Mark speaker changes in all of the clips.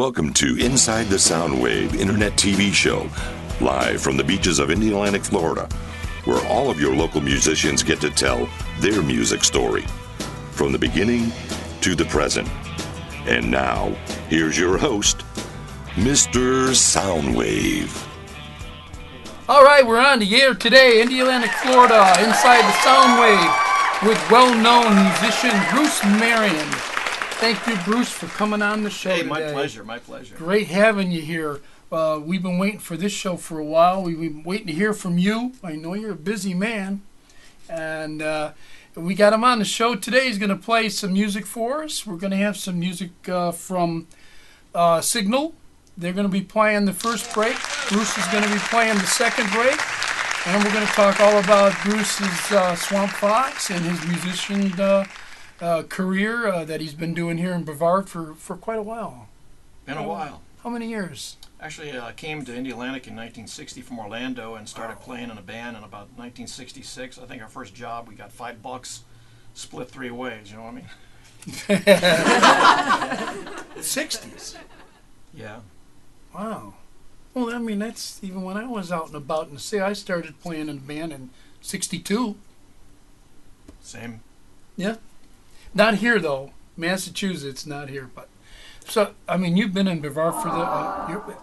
Speaker 1: Welcome to Inside the Soundwave Internet TV Show, live from the beaches of Indian Florida, where all of your local musicians get to tell their music story, from the beginning to the present. And now, here's your host, Mr. Soundwave.
Speaker 2: All right, we're on the air today, Indian Florida, Inside the Soundwave, with well-known musician Bruce Marion. Thank you, Bruce, for coming on the show today.
Speaker 3: My pleasure, my pleasure.
Speaker 2: Great having you here. We've been waiting for this show for a while. We've been waiting to hear from you. I know you're a busy man. And we got him on the show today. He's going to play some music for us. We're going to have some music from Signal. They're going to be playing the first break. Bruce is going to be playing the second break. And we're going to talk all about Bruce's Swamp Fox and his musician career that he's been doing here in Brevard for quite a while.
Speaker 3: Been a while.
Speaker 2: How many years?
Speaker 3: Actually, I came to Indialantic in 1960 from Orlando and started playing in a band in about 1966. I think our first job, we got $5, split 3 ways, you know what I mean?
Speaker 2: 60s?
Speaker 3: Yeah.
Speaker 2: Wow. Well, I mean, that's even when I was out and about in the city. I started playing in a band in 62.
Speaker 3: Same.
Speaker 2: Yeah. Not here, though. Massachusetts, not here. But so, I mean, you've been in Brevard for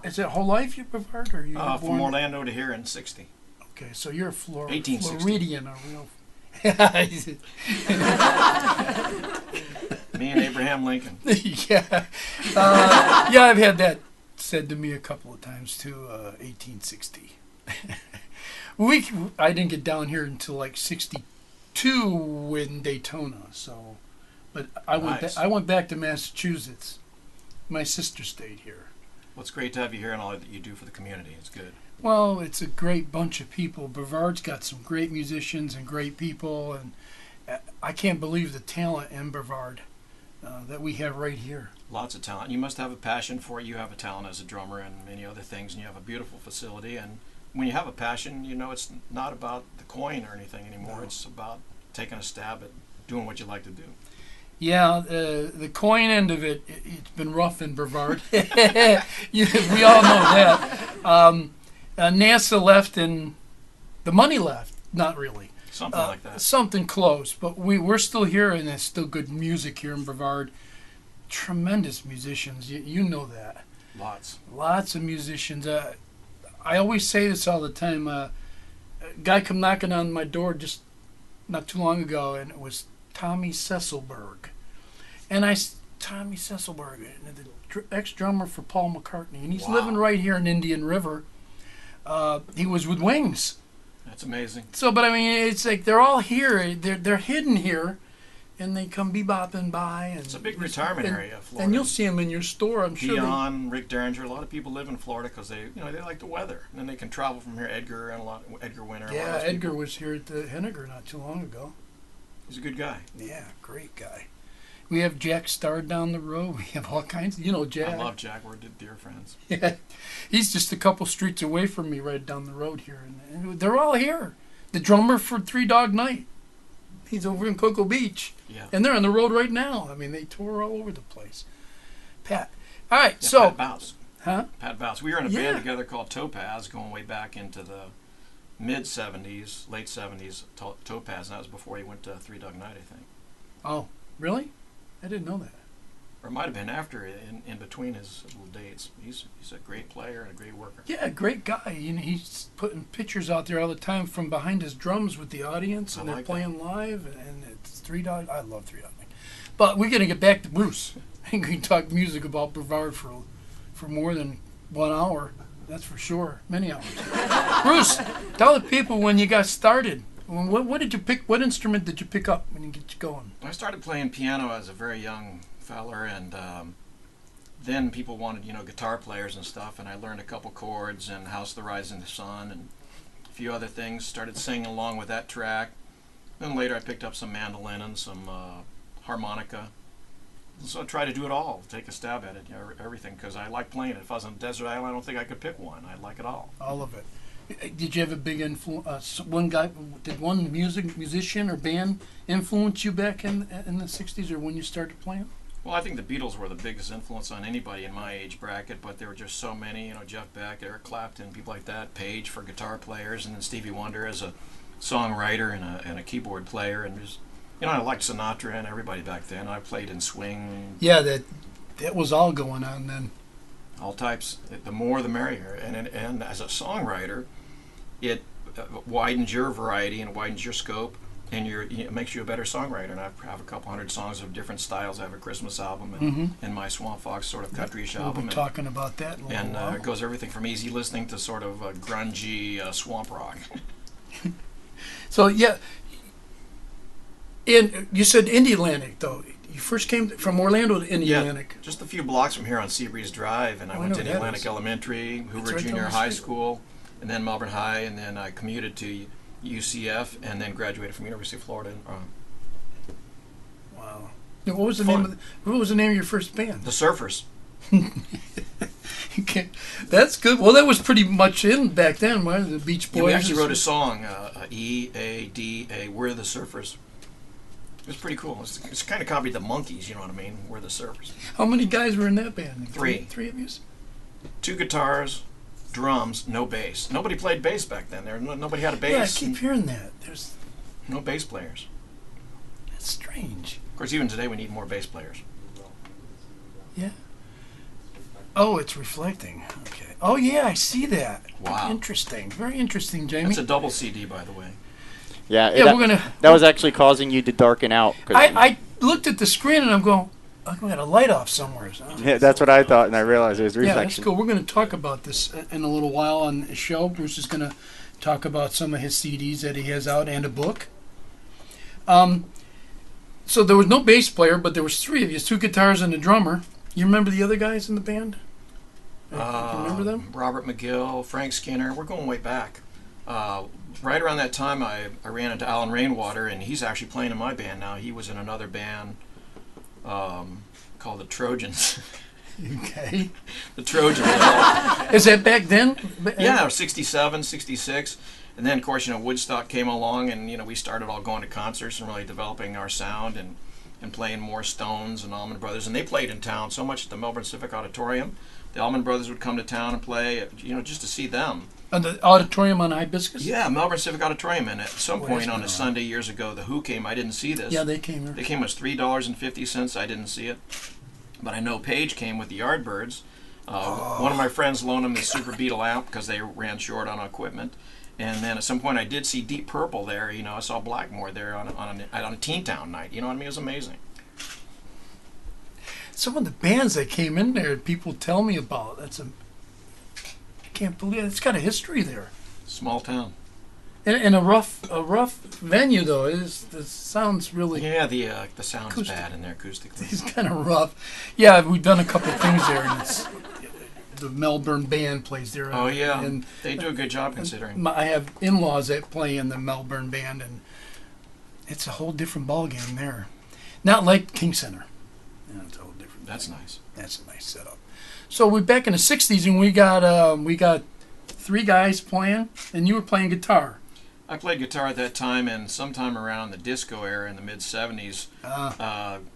Speaker 2: is it whole life you're Brevard? Or you
Speaker 3: from Orlando to here in 60.
Speaker 2: Okay, so you're a
Speaker 3: Floridian,
Speaker 2: a real...
Speaker 3: Me and Abraham Lincoln.
Speaker 2: Yeah. Yeah, I've had that said to me a couple of times, too, 1860. I didn't get down here until like 62 in Daytona, so... But I went back to Massachusetts. My sister stayed here.
Speaker 3: Well, it's great to have you here and all that you do for the community. It's good.
Speaker 2: Well, it's a great bunch of people. Brevard's got some great musicians and great people, and I can't believe the talent in Brevard that we have right here.
Speaker 3: Lots of talent. You must have a passion for it. You have a talent as a drummer and many other things, and you have a beautiful facility. And when you have a passion, you know it's not about the coin or anything anymore. No. It's about taking a stab at doing what you like to do.
Speaker 2: Yeah, the coin end of it's been rough in Brevard. We all know that. NASA left and the money left. Not really.
Speaker 3: Something like that.
Speaker 2: Something close. But we're still here, and there's still good music here in Brevard. Tremendous musicians. You know that. Lots of musicians. I always say this all the time. A guy come knocking on my door just not too long ago, and it was Tommy Sesselberg. And Tommy Sesselberg, the ex-drummer for Paul McCartney, and he's living right here in Indian River. He was with Wings.
Speaker 3: That's amazing.
Speaker 2: So, but I mean, it's like they're all here. They're hidden here, and they come bebopping by. And
Speaker 3: it's a big retirement area, Florida.
Speaker 2: And you'll see them in your store, I'm sure.
Speaker 3: Dion, Rick Derringer, a lot of people live in Florida because they like the weather, and then they can travel from here. Edgar Winter.
Speaker 2: Yeah, Edgar was here at the Henniger not too long ago.
Speaker 3: He's a good guy.
Speaker 2: Yeah, great guy. We have Jack Starr down the road. We have all kinds of, Jack.
Speaker 3: I love Jack. We're dear friends.
Speaker 2: Yeah, he's just a couple streets away from me right down the road here. And they're all here. The drummer for Three Dog Night, he's over in Cocoa Beach.
Speaker 3: Yeah.
Speaker 2: And they're on the road right now. I mean, they tour all over the place. Pat. All right,
Speaker 3: yeah,
Speaker 2: so.
Speaker 3: Pat Bouse.
Speaker 2: Huh?
Speaker 3: Pat Bouse. We were in a band together called Topaz, going way back into the mid-'70s, late 70s, Topaz, and that was before he went to Three Dog Night, I think.
Speaker 2: Oh, really? I didn't know that.
Speaker 3: Or it might have been after, in between his little dates. He's a great player and a great worker.
Speaker 2: Yeah, a great guy. He's putting pictures out there all the time from behind his drums with the audience, and they're playing live, and it's Three Dog. I love Three Dog. But we're going to get back to Bruce. We can talk music about Brevard for more than 1 hour. That's for sure. Many hours. Bruce, tell the people when you got started. What did you pick? What instrument did you pick up when you get going?
Speaker 3: I started playing piano as a very young feller, and then people wanted, guitar players and stuff, and I learned a couple chords and House of the Rising Sun and a few other things. Started singing along with that track. Then later I picked up some mandolin and some harmonica. So I tried to do it all, take a stab at it, everything, because I like playing it. If I was on a desert island, I don't think I could pick one. I like it all.
Speaker 2: All of it. Did you have a big influence? Did one musician or band influence you back in the '60s or when you started playing?
Speaker 3: Well, I think the Beatles were the biggest influence on anybody in my age bracket, but there were just so many, Jeff Beck, Eric Clapton, people like that, Page for guitar players, and then Stevie Wonder as a songwriter and a keyboard player, and just, I liked Sinatra and everybody back then. I played in swing.
Speaker 2: Yeah, that was all going on then.
Speaker 3: All types. The more the merrier. And as a songwriter, it widens your variety and widens your scope, and it makes you a better songwriter. And I have a couple hundred songs of different styles. I have a Christmas album and my Swamp Fox sort of countryish album.
Speaker 2: We'll be talking about that in a little while.
Speaker 3: It goes everything from easy listening to sort of grungy swamp rock.
Speaker 2: So, yeah. And you said Indialantic, though. You first came from Orlando to Indialantic.
Speaker 3: Yeah, just a few blocks from here on Seabreeze Drive, and I went to Indialantic Elementary, Hoover Junior High School, and then Melbourne High, and then I commuted to UCF, and then graduated from University of Florida.
Speaker 2: Wow! What was the name of your first band?
Speaker 3: The Surfers.
Speaker 2: That's good. Well, that was pretty much in back then, right? The Beach Boys.
Speaker 3: Yeah, we actually wrote a song, E-A-D-A, We're the Surfers. It was pretty cool. It's kind of copied the Monkees, you know what I mean? We're the Surfers.
Speaker 2: How many guys were in that band?
Speaker 3: Three.
Speaker 2: Three of you?
Speaker 3: 2 guitars, drums, no bass. Nobody played bass back then. Nobody had a bass.
Speaker 2: Yeah, I keep hearing that. There's
Speaker 3: no bass players.
Speaker 2: That's strange.
Speaker 3: Of course, even today we need more bass players.
Speaker 2: Yeah. Oh, it's reflecting. Okay. Oh, yeah, I see that.
Speaker 3: Wow.
Speaker 2: Interesting. Very interesting, Jamie.
Speaker 3: That's a double CD, by the way.
Speaker 4: Yeah,
Speaker 2: that
Speaker 4: was actually causing you to darken out.
Speaker 2: I looked at the screen and I'm going, I got a light off somewhere. So
Speaker 4: yeah, that's what I thought, and I realized it was reflection.
Speaker 2: Yeah, that's cool. We're going to talk about this in a little while on the show. Bruce is going to talk about some of his CDs that he has out and a book. So there was no bass player, but there was 3 of you, 2 guitars and a drummer. You remember the other guys in the band? You remember them?
Speaker 3: Robert McGill, Frank Skinner. We're going way back. Right around that time, I ran into Alan Rainwater, and he's actually playing in my band now. He was in another band called the Trojans.
Speaker 2: Okay.
Speaker 3: The Trojans.
Speaker 2: Is that back then?
Speaker 3: Yeah, 67, 66. And then, of course, Woodstock came along, and, we started all going to concerts and really developing our sound and playing more Stones and Allman Brothers. And they played in town so much at the Melbourne Civic Auditorium. The Allman Brothers would come to town and play, just to see them.
Speaker 2: The auditorium on Hibiscus?
Speaker 3: Yeah, Melbourne Civic Auditorium. And at some point on a Sunday years ago, The Who came. I didn't see this.
Speaker 2: Yeah, they came here.
Speaker 3: They came as $3.50. I didn't see it. But I know Page came with the Yardbirds. One of my friends loaned him the Super Beetle amp because they ran short on equipment. And then at some point I did see Deep Purple there. I saw Blackmore there on a Teen Town night. You know what I mean? It was amazing.
Speaker 2: Some of the bands that came in there, people tell me about. I can't believe it. It's got a history there.
Speaker 3: Small town.
Speaker 2: And a rough venue though. It sounds really.
Speaker 3: Yeah, the sound's bad in there acoustically.
Speaker 2: It's kind of rough. Yeah, we've done a couple of things there, and the Melbourne band plays there.
Speaker 3: Oh yeah, and they do a good job considering.
Speaker 2: I have in-laws that play in the Melbourne band, and it's a whole different ballgame there. Not like King Center. Yeah, it's a whole different.
Speaker 3: That's nice.
Speaker 2: That's a nice setup. So we're back in the '60s, and we got 3 guys playing, and you were playing guitar.
Speaker 3: I played guitar at that time, and sometime around the disco era in the mid-'70s,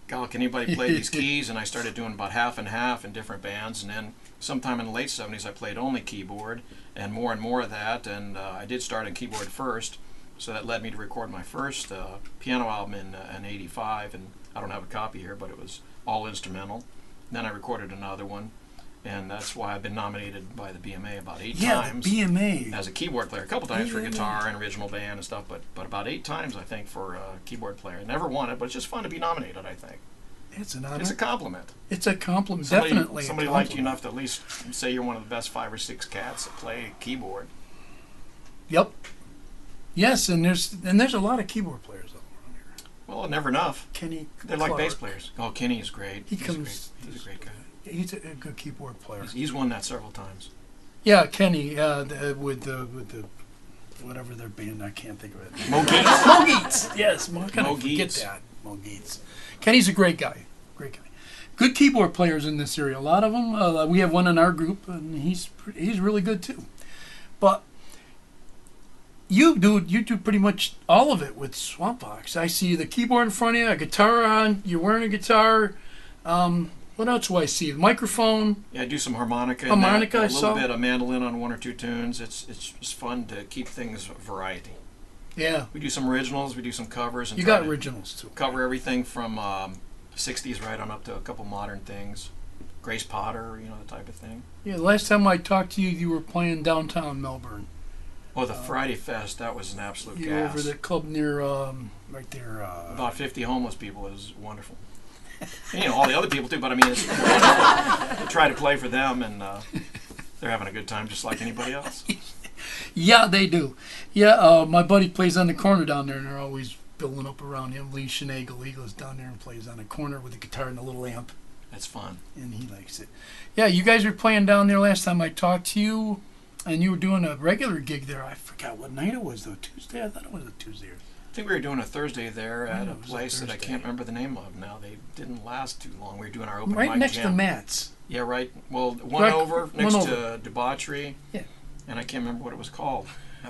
Speaker 3: can anybody play these keys? And I started doing about half and half in different bands, and then sometime in the late '70s I played only keyboard, and more of that, and I did start on keyboard first, so that led me to record my first piano album in '85, and I don't have a copy here, but it was all instrumental. Then I recorded another one, and that's why I've been nominated by the BMA about 8 times.
Speaker 2: Yeah, BMA.
Speaker 3: As a keyboard player. A couple times for guitar and original band and stuff, but about 8 times, I think, for keyboard player. Never won it, but it's just fun to be nominated, I think.
Speaker 2: It's an honor.
Speaker 3: It's a compliment.
Speaker 2: It's a compliment,
Speaker 3: Somebody
Speaker 2: definitely.
Speaker 3: liked you enough to at least say you're one of the best 5 or 6 cats that play keyboard.
Speaker 2: Yep. Yes, and there's a lot of keyboard players out around here.
Speaker 3: Well, never enough.
Speaker 2: Kenny
Speaker 3: They're
Speaker 2: Clark.
Speaker 3: like bass players. Oh, Kenny is great. He's a great guy.
Speaker 2: He's a good keyboard player.
Speaker 3: He's won that several times.
Speaker 2: Yeah, Kenny with the whatever their band, I can't think of it.
Speaker 3: Mogeets.
Speaker 2: Mogeets. Yes, I kind of forget that. Mogeets. Kenny's a great guy. Great guy. Good keyboard players in this area. A lot of them. We have one in our group, and he's really good too. But you do pretty much all of it with Swamp Fox. I see the keyboard in front of you, a guitar on. You're wearing a guitar. What else do I see? The microphone.
Speaker 3: Yeah, I do some harmonica.
Speaker 2: Harmonica,
Speaker 3: and
Speaker 2: I
Speaker 3: a
Speaker 2: saw.
Speaker 3: little bit of mandolin on one or two tunes. It's just fun to keep things variety.
Speaker 2: Yeah.
Speaker 3: We do some originals. We do some covers. And
Speaker 2: You
Speaker 3: try
Speaker 2: got
Speaker 3: to
Speaker 2: originals too.
Speaker 3: cover everything from 60s right on up to a couple modern things. Grace Potter, that type of thing.
Speaker 2: Yeah. The last time I talked to you, you were playing downtown Melbourne.
Speaker 3: Oh, the Friday Fest, that was an absolute
Speaker 2: You were
Speaker 3: gas.
Speaker 2: over the club near right there.
Speaker 3: About 50 homeless people. It was wonderful. And, all the other people too, but I mean, it's wonderful to try to play for them, and they're having a good time just like anybody else.
Speaker 2: Yeah, they do. Yeah, my buddy plays on the corner down there, and they're always building up around him. Lee Shenagle, he goes down there and plays on the corner with a guitar and a little amp,
Speaker 3: It's fun.
Speaker 2: and he likes it. Yeah, you guys were playing down there last time I talked to you, and you were doing a regular gig there. I forgot what night it was, though. Tuesday? I thought it was a Tuesday.
Speaker 3: I think we were doing a Thursday there at
Speaker 2: Yeah,
Speaker 3: a
Speaker 2: it was a
Speaker 3: place that I
Speaker 2: Thursday.
Speaker 3: can't remember the name of now. They didn't last too long. We were doing our open
Speaker 2: Right
Speaker 3: mic
Speaker 2: next
Speaker 3: jam.
Speaker 2: to Matt's.
Speaker 3: Yeah, right. Well, one
Speaker 2: Right,
Speaker 3: over
Speaker 2: one
Speaker 3: next
Speaker 2: over.
Speaker 3: to Debauchery.
Speaker 2: Yeah.
Speaker 3: And I can't remember what it was called.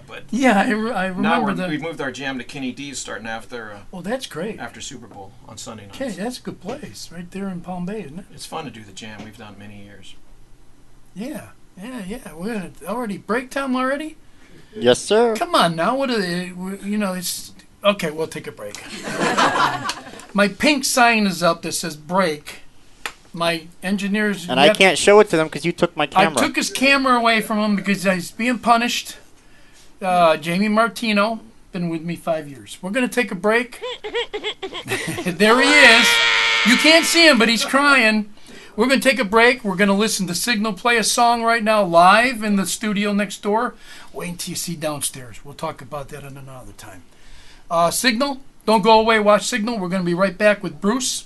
Speaker 3: But
Speaker 2: Yeah, I
Speaker 3: now
Speaker 2: remember
Speaker 3: we've
Speaker 2: that.
Speaker 3: moved our jam to Kenny D's starting after
Speaker 2: Oh, that's great.
Speaker 3: Super Bowl on Sunday nights.
Speaker 2: Okay, that's a good place. Right there in Palm Bay, isn't it?
Speaker 3: It's fun to do the jam. We've done it many years.
Speaker 2: Yeah. We're gonna already break time already.
Speaker 4: Yes, sir.
Speaker 2: Come on now. What are they? It's okay. We'll take a break. My pink sign is up that says break. My engineers.
Speaker 4: And I can't show it to them because you took my
Speaker 2: I
Speaker 4: camera.
Speaker 2: took his camera away from him because he's being punished. Jamie Martino, been with me 5 years. We're gonna take a break. There he is. You can't see him, but he's crying. We're going to take a break. We're going to listen to Signal play a song right now live in the studio next door. Wait until you see downstairs. We'll talk about that in another time. Signal, don't go away. Watch Signal. We're going to be right back with Bruce.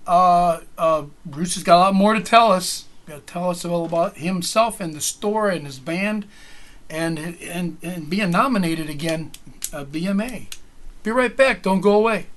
Speaker 2: Bruce has got a lot more to tell us. Got to tell us all about himself and the store and his band and being nominated again, BMA. Be right back. Don't go away.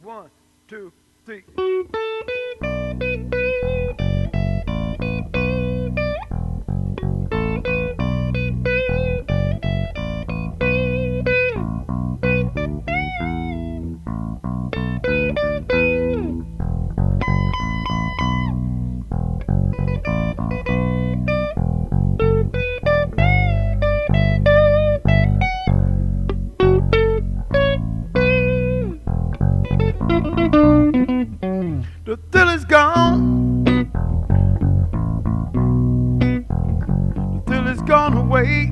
Speaker 5: One, two, three. gone away.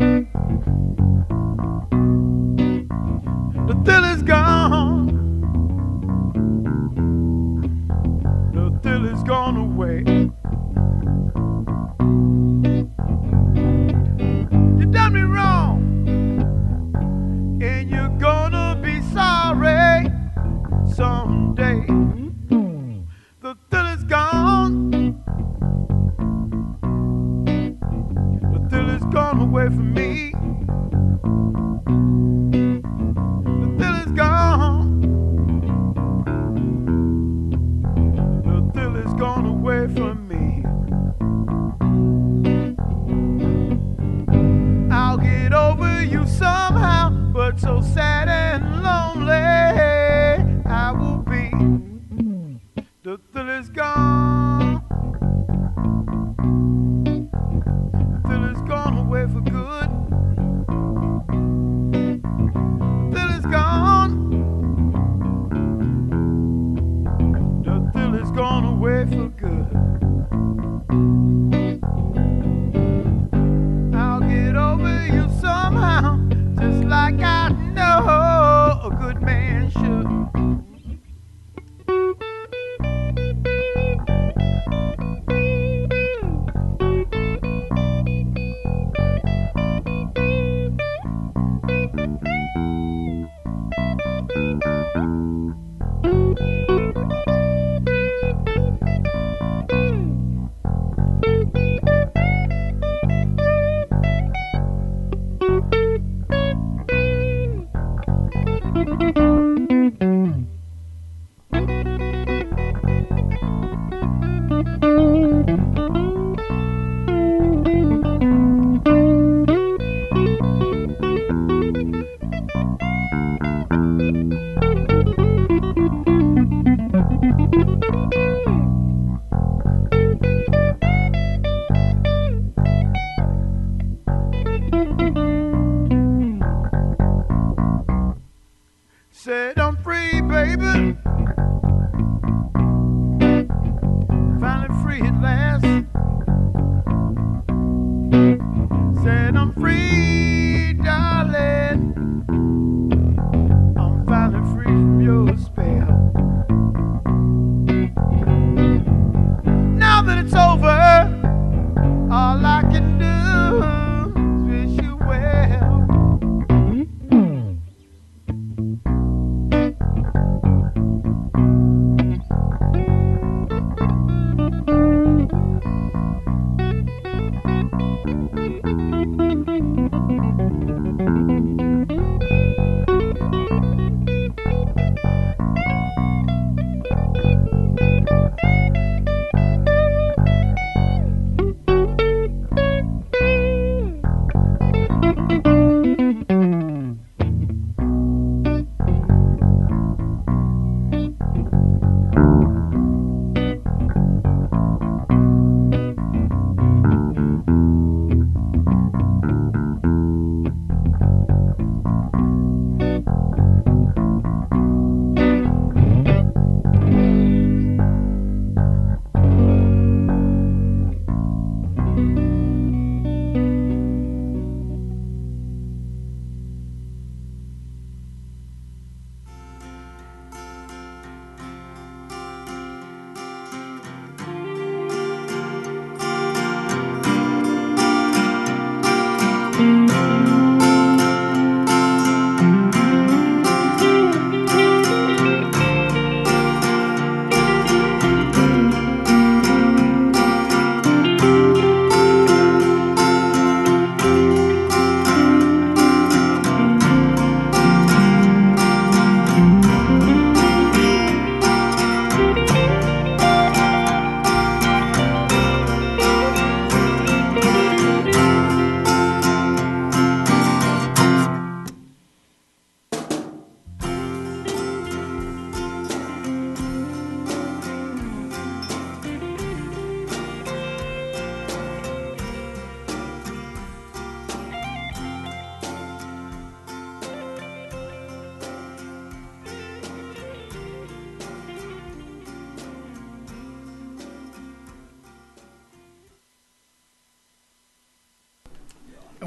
Speaker 5: The thrill is gone. The thrill is gone away. You done me wrong, and you're gonna be sorry someday. The thrill is gone. The thrill is gone away from me. The thrill is gone. The thrill is gone away from me. I'll get over you somehow, but so sad and lonely I will be. The thrill is gone. The thrill is gone away for good.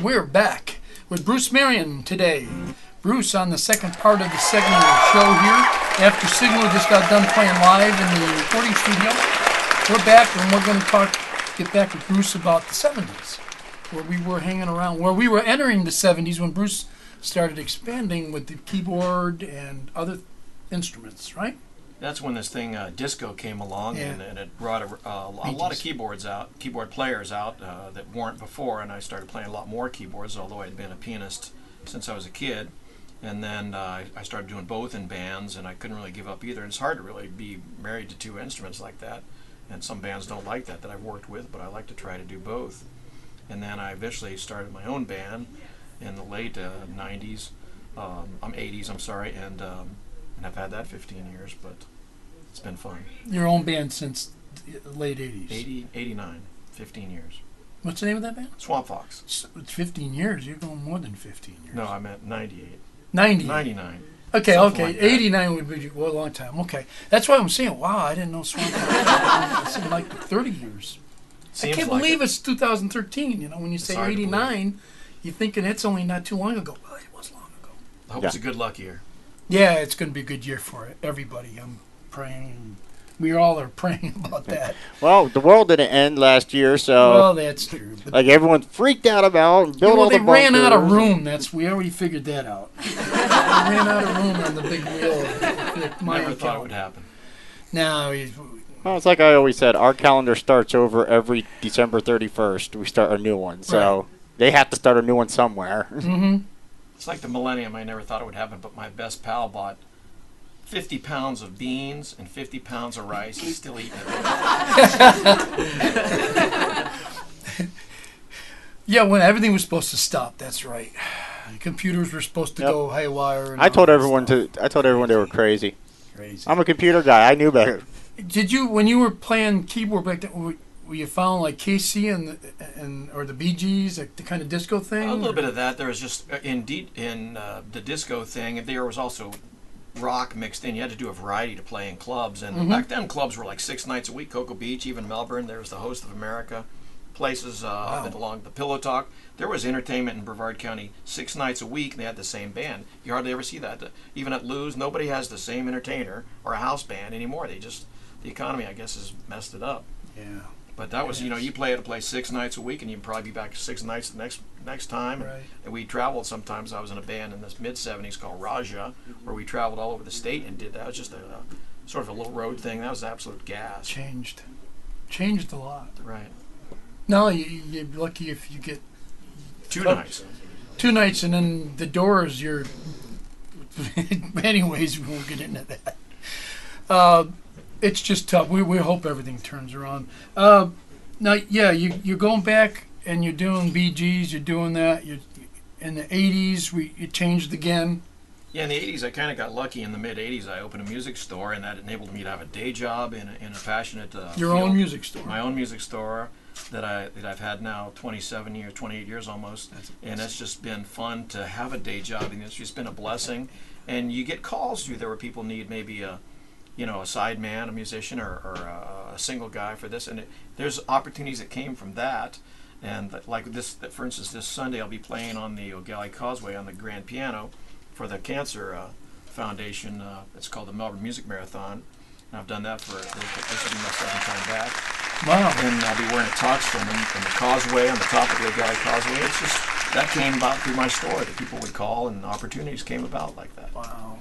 Speaker 2: We're back with Bruce Marion today. Bruce on the second part of the segment of the show here. After Signal just got done playing live in the recording studio, we're back and we're going to get back with Bruce about the 70s, where we were hanging around, where we were entering the 70s when Bruce started expanding with the keyboard and other instruments, right?
Speaker 3: That's when this thing disco came along, and it brought a lot of keyboard players out that weren't before, and I started playing a lot more keyboards, although I'd been a pianist since I was a kid. And then I started doing both in bands, and I couldn't really give up either. And it's hard to really be married to two instruments like that, and some bands don't like that I've worked with, but I like to try to do both. And then I eventually started my own band in the late 80s, and I've had that 15 years, but it's been fun.
Speaker 2: Your own band since the late 80s?
Speaker 3: 89, 15 years.
Speaker 2: What's the name of that band?
Speaker 3: Swamp Fox.
Speaker 2: It's 15 years. You're going more than 15 years.
Speaker 3: No, I meant 98.
Speaker 2: 99. Okay,
Speaker 3: Something
Speaker 2: okay.
Speaker 3: like
Speaker 2: 89 would be a long time. Okay. That's why I'm saying, wow, I didn't know Swamp Fox. It seemed like 30 years.
Speaker 3: Seems
Speaker 2: I can't
Speaker 3: like
Speaker 2: believe it's 2013. You know, when you say
Speaker 3: hard to
Speaker 2: 89, you're thinking it's only not too long ago. Well, it was long ago.
Speaker 3: I hope it's a good luck year.
Speaker 2: Yeah, it's going to be a good year for everybody. I'm praying. We all are praying about that.
Speaker 4: Well, the world didn't end last year, so
Speaker 2: Well, that's true. But
Speaker 4: like everyone freaked out about and built all the
Speaker 2: they ran out of
Speaker 4: bunkers.
Speaker 2: room. We already figured that out. They ran out of room on the big wheel.
Speaker 3: Never thought it would happen.
Speaker 2: No,
Speaker 4: Well, it's like I always said, our calendar starts over every December 31st. We start a new one, so they have to start a new one somewhere.
Speaker 2: mm-hmm.
Speaker 3: It's like the millennium. I never thought it would happen, but my best pal bought 50 pounds of beans and 50 pounds of rice. He's still eating it.
Speaker 2: Yeah, when everything was supposed to stop. That's right. Computers were supposed to go haywire. And
Speaker 4: I told
Speaker 2: all that
Speaker 4: everyone
Speaker 2: stuff.
Speaker 4: I told everyone they were crazy.
Speaker 2: Crazy.
Speaker 4: I'm a computer guy. I knew better.
Speaker 2: Did you, when you were playing keyboard back then, were you following like KC or the Bee Gees, like the kind of disco thing?
Speaker 3: A little bit of that. There was just in the disco thing. There was also rock mixed in. You had to do a variety to play in clubs, and back then clubs were like 6 nights a week. Cocoa Beach, even Melbourne. There was the Host of America, places along the Pillow Talk. There was entertainment in Brevard County 6 nights a week, and they had the same band. You hardly ever see that. Even at Lou's, nobody has the same entertainer or a house band anymore. The economy, I guess, has messed it up.
Speaker 2: Yeah.
Speaker 3: But that was, you had to play 6 nights a week, and you'd probably be back 6 nights the next time.
Speaker 2: Right.
Speaker 3: And we traveled sometimes. I was in a band in the mid-'70s called Raja, where we traveled all over the state and did that. It was just a sort of a little road thing. That was absolute gas.
Speaker 2: Changed a lot.
Speaker 3: Right.
Speaker 2: No, you're lucky if you get
Speaker 3: 2 nights.
Speaker 2: 2 nights, and then the Doors. Anyways, we won't get into that. It's just tough. We hope everything turns around. Now, yeah, you're going back and you're doing BGs. You're doing that. In the 80s, you changed again.
Speaker 3: Yeah, in the 80s, I kind of got lucky. In the mid-80s, I opened a music store, and that enabled me to have a day job in a passionate
Speaker 2: Your
Speaker 3: field.
Speaker 2: own music store.
Speaker 3: My own music store that I've had now 27 years, 28 years almost. And it's just been fun to have a day job, and it's just been a blessing. And you get calls through there where people need maybe a side man, a musician, or a single guy for this. And there's opportunities that came from that. And like this, for instance, this Sunday I'll be playing on the O'Galley Causeway on the grand piano for the Cancer Foundation. It's called the Melbourne Music Marathon. And I've done that this will be my 2nd time back.
Speaker 2: Wow.
Speaker 3: And I'll be wearing a tux from the Causeway on the top of the O'Galley Causeway. It's just, that came about through my store that people would call, and opportunities came about like that.
Speaker 2: Wow.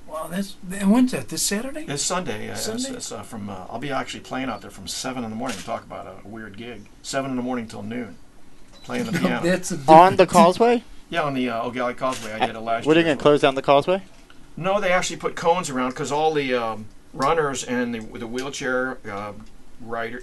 Speaker 2: Wow, and when's that? This Saturday?
Speaker 3: It's Sunday.
Speaker 2: Sunday?
Speaker 3: It's from. I'll be actually playing out there from 7 in the morning. Talk about a weird gig. 7 in the morning till noon, playing the piano.
Speaker 2: That's a
Speaker 4: On the causeway?
Speaker 3: Yeah, on the O'Galley Causeway. I did it last year.
Speaker 4: What are you going to close down the causeway?
Speaker 3: No, they actually put cones around because all the runners and the wheelchair the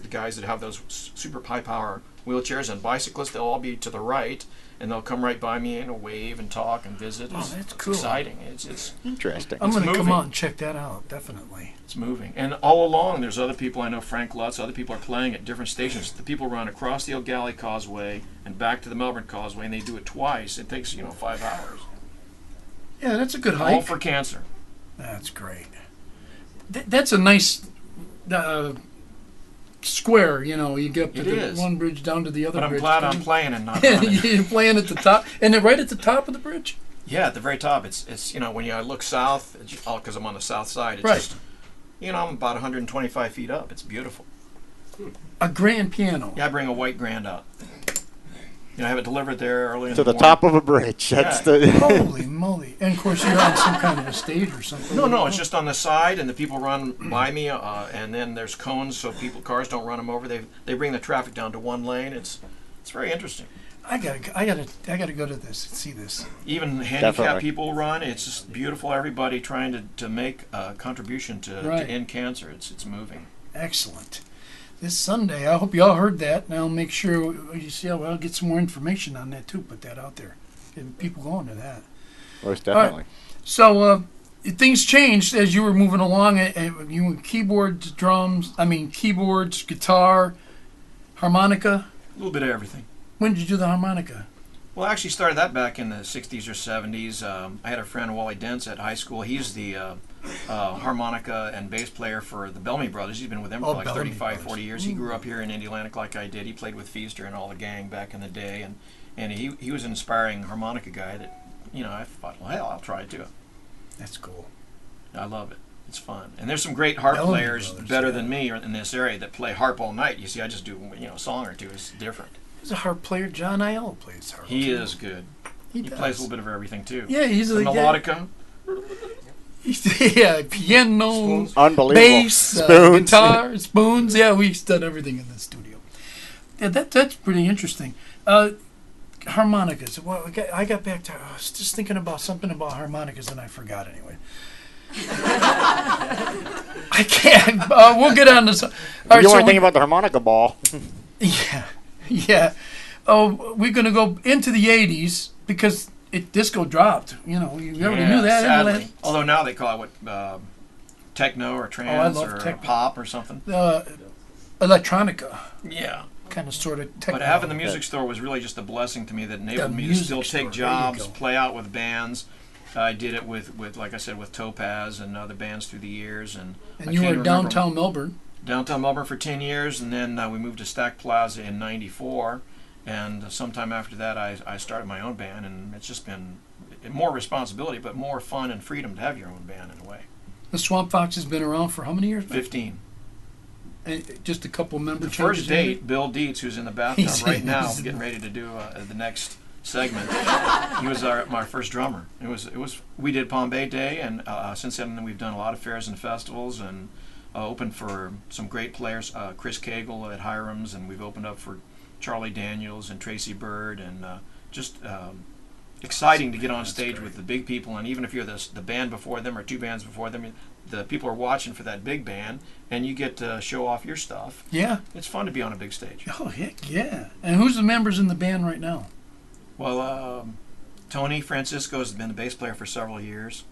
Speaker 3: guys that have those super high power wheelchairs and bicyclists, they'll all be to the right, and they'll come right by me and wave and talk and visit.
Speaker 2: Oh, that's cool.
Speaker 3: Exciting. It's
Speaker 4: Interesting.
Speaker 2: I'm going to come
Speaker 3: moving.
Speaker 2: out and check that out, definitely.
Speaker 3: It's moving. And all along, there's other people. I know Frank Lutz, other people are playing at different stations. The people run across the O'Galley Causeway and back to the Melbourne Causeway, and they do it twice. It takes, 5 hours.
Speaker 2: Yeah, that's a good hike.
Speaker 3: All for cancer.
Speaker 2: That's great. That's a nice square. You know, you get up to
Speaker 3: It
Speaker 2: the
Speaker 3: is.
Speaker 2: one bridge down to the other
Speaker 3: But I'm
Speaker 2: bridge.
Speaker 3: glad I'm playing and not running.
Speaker 2: You're playing at the top, and then right at the top of the bridge.
Speaker 3: Yeah, at the very top. It's when you look south, because I'm on the south side. It's
Speaker 2: Right.
Speaker 3: just, I'm about 125 feet up. It's beautiful.
Speaker 2: A grand piano.
Speaker 3: Yeah, I bring a white grand out. I have it delivered there early in
Speaker 4: To
Speaker 3: the
Speaker 4: the
Speaker 3: morning.
Speaker 4: top of a bridge. That's
Speaker 3: Yeah.
Speaker 4: the.
Speaker 2: Holy moly! And of course, you're on some kind of a stage or something.
Speaker 3: No, it's just on the side, and the people run by me, and then there's cones so cars don't run them over. They bring the traffic down to one lane. It's very interesting.
Speaker 2: I gotta go to this and see this.
Speaker 3: Even handicapped
Speaker 4: Definitely.
Speaker 3: people run. It's just beautiful. Everybody trying to make a contribution to
Speaker 2: Right.
Speaker 3: end cancer. It's moving.
Speaker 2: Excellent. This Sunday, I hope you all heard that, and I'll make sure I'll get some more information on that too. Put that out there, get people going to that.
Speaker 4: Most
Speaker 2: All right.
Speaker 4: definitely.
Speaker 2: So things changed as you were moving along. You were keyboards, keyboards, guitar, harmonica.
Speaker 3: A little bit of everything.
Speaker 2: When did you do the harmonica?
Speaker 3: Well, I actually started that back in the 60s or 70s. I had a friend, Wally Dents, at high school. He's the harmonica and bass player for the Bellamy Brothers. He's been with them for like
Speaker 2: Bellamy
Speaker 3: 35,
Speaker 2: Brothers.
Speaker 3: 40 years. He grew up here in Indiana like I did. He played with Feaster and all the gang back in the day. And he was an inspiring harmonica guy that, I thought, well, hell, I'll try it too.
Speaker 2: That's cool.
Speaker 3: I love it. It's fun. And there's some great harp
Speaker 2: Bellamy
Speaker 3: players
Speaker 2: Brothers,
Speaker 3: better
Speaker 2: yeah.
Speaker 3: than me in this area that play harp all night. You see, I just do, a song or two. It's different.
Speaker 2: There's a harp player. John Aiello plays harp.
Speaker 3: He
Speaker 2: too.
Speaker 3: is good.
Speaker 2: He
Speaker 3: He
Speaker 2: does.
Speaker 3: plays a little bit of everything too.
Speaker 2: Yeah, he's
Speaker 3: The
Speaker 2: a
Speaker 3: melodica.
Speaker 2: Yeah, piano,
Speaker 3: Spoons.
Speaker 4: Unbelievable.
Speaker 2: bass,
Speaker 4: Spoons.
Speaker 2: guitar, spoons. Yeah, we've done everything in the studio. Yeah, that's pretty interesting. Harmonicas. Well, I got back to. I was just thinking about something about harmonicas, and I forgot anyway. I can't. We'll get on this. All right,
Speaker 4: You
Speaker 2: so
Speaker 4: weren't thinking about the harmonica ball.
Speaker 2: Yeah. Oh, we're gonna go into the '80s because disco dropped. You already knew that.
Speaker 3: Sadly. Although now they call it techno or trance
Speaker 2: love
Speaker 3: or
Speaker 2: techno.
Speaker 3: pop or something.
Speaker 2: Electronica,
Speaker 3: Yeah.
Speaker 2: kind of, sort of. Techno.
Speaker 3: But having the music store was really just a blessing to me that enabled me to
Speaker 2: music
Speaker 3: still
Speaker 2: store,
Speaker 3: take
Speaker 2: there you
Speaker 3: jobs,
Speaker 2: go.
Speaker 3: play out with bands. I did it with like I said, with Topaz and other bands through the years. And I
Speaker 2: And you
Speaker 3: can't
Speaker 2: were
Speaker 3: remember-
Speaker 2: downtown Melbourne.
Speaker 3: Downtown Melbourne for 10 years, and then we moved to Stack Plaza in '94. And sometime after that, I started my own band, and it's just been more responsibility, but more fun and freedom to have your own band in a way.
Speaker 2: The Swamp Fox has been around for how many years?
Speaker 3: 15.
Speaker 2: Just a couple member
Speaker 3: The
Speaker 2: changes.
Speaker 3: first date, Bill Dietz, who's in the bathtub
Speaker 2: He's-
Speaker 3: right now,
Speaker 2: he's-
Speaker 3: getting ready to do the next segment. He was my first drummer. We did Palm Bay Day, and since then we've done a lot of fairs and festivals, and opened for some great players, Chris Cagle at Hiram's, and we've opened up for Charlie Daniels and Tracy Bird, and just exciting to get on stage with the big people. And even if you're the band before them or two bands before them, the people are watching for that big band, and you get to show off your stuff.
Speaker 2: Yeah.
Speaker 3: It's fun to be on a big stage.
Speaker 2: Oh, heck yeah. And who's the members in the band right now?
Speaker 3: Well, Tony Francisco has been the bass player for several years,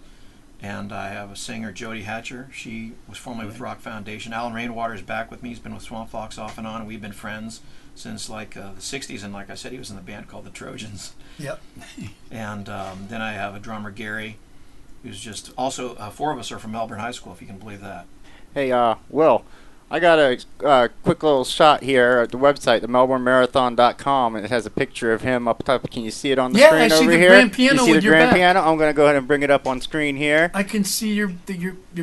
Speaker 3: and I have a singer, Jody Hatcher. She was formerly with Rock Foundation. Alan Rainwater is back with me. He's been with Swamp Fox off and on, and we've been friends since the 60s. And like I said, he was in the band called the Trojans.
Speaker 2: Yep.
Speaker 3: And then I have a drummer, Gary, who's just also, four of us are from Melbourne High School, if you can believe that.
Speaker 4: Hey, Will, I got a quick little shot here at the website, themelbournemarathon.com, and it has a picture of him up top. Can you see it on the
Speaker 2: Yeah,
Speaker 4: screen
Speaker 2: I see
Speaker 4: over
Speaker 2: the
Speaker 4: here?
Speaker 2: grand piano
Speaker 4: you see
Speaker 2: with
Speaker 4: the
Speaker 2: your
Speaker 4: grand
Speaker 2: back.
Speaker 4: piano? I'm going to go ahead and bring it up on screen here.
Speaker 2: I can see your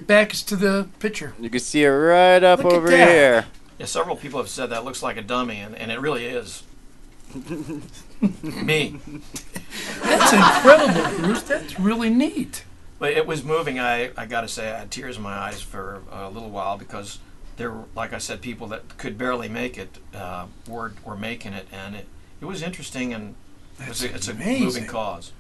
Speaker 2: back is to the picture.
Speaker 4: You can see it right up
Speaker 2: Look at
Speaker 4: over
Speaker 2: that.
Speaker 4: here.
Speaker 3: Yeah, several people have said that looks like a dummy, and it really is. Me.
Speaker 2: That's incredible, Bruce. That's really neat.
Speaker 3: But it was moving. I got to say, I had tears in my eyes for a little while because there were, like I said, people that could barely make it were making it, and it was interesting, and it's a
Speaker 2: amazing.
Speaker 3: moving cause.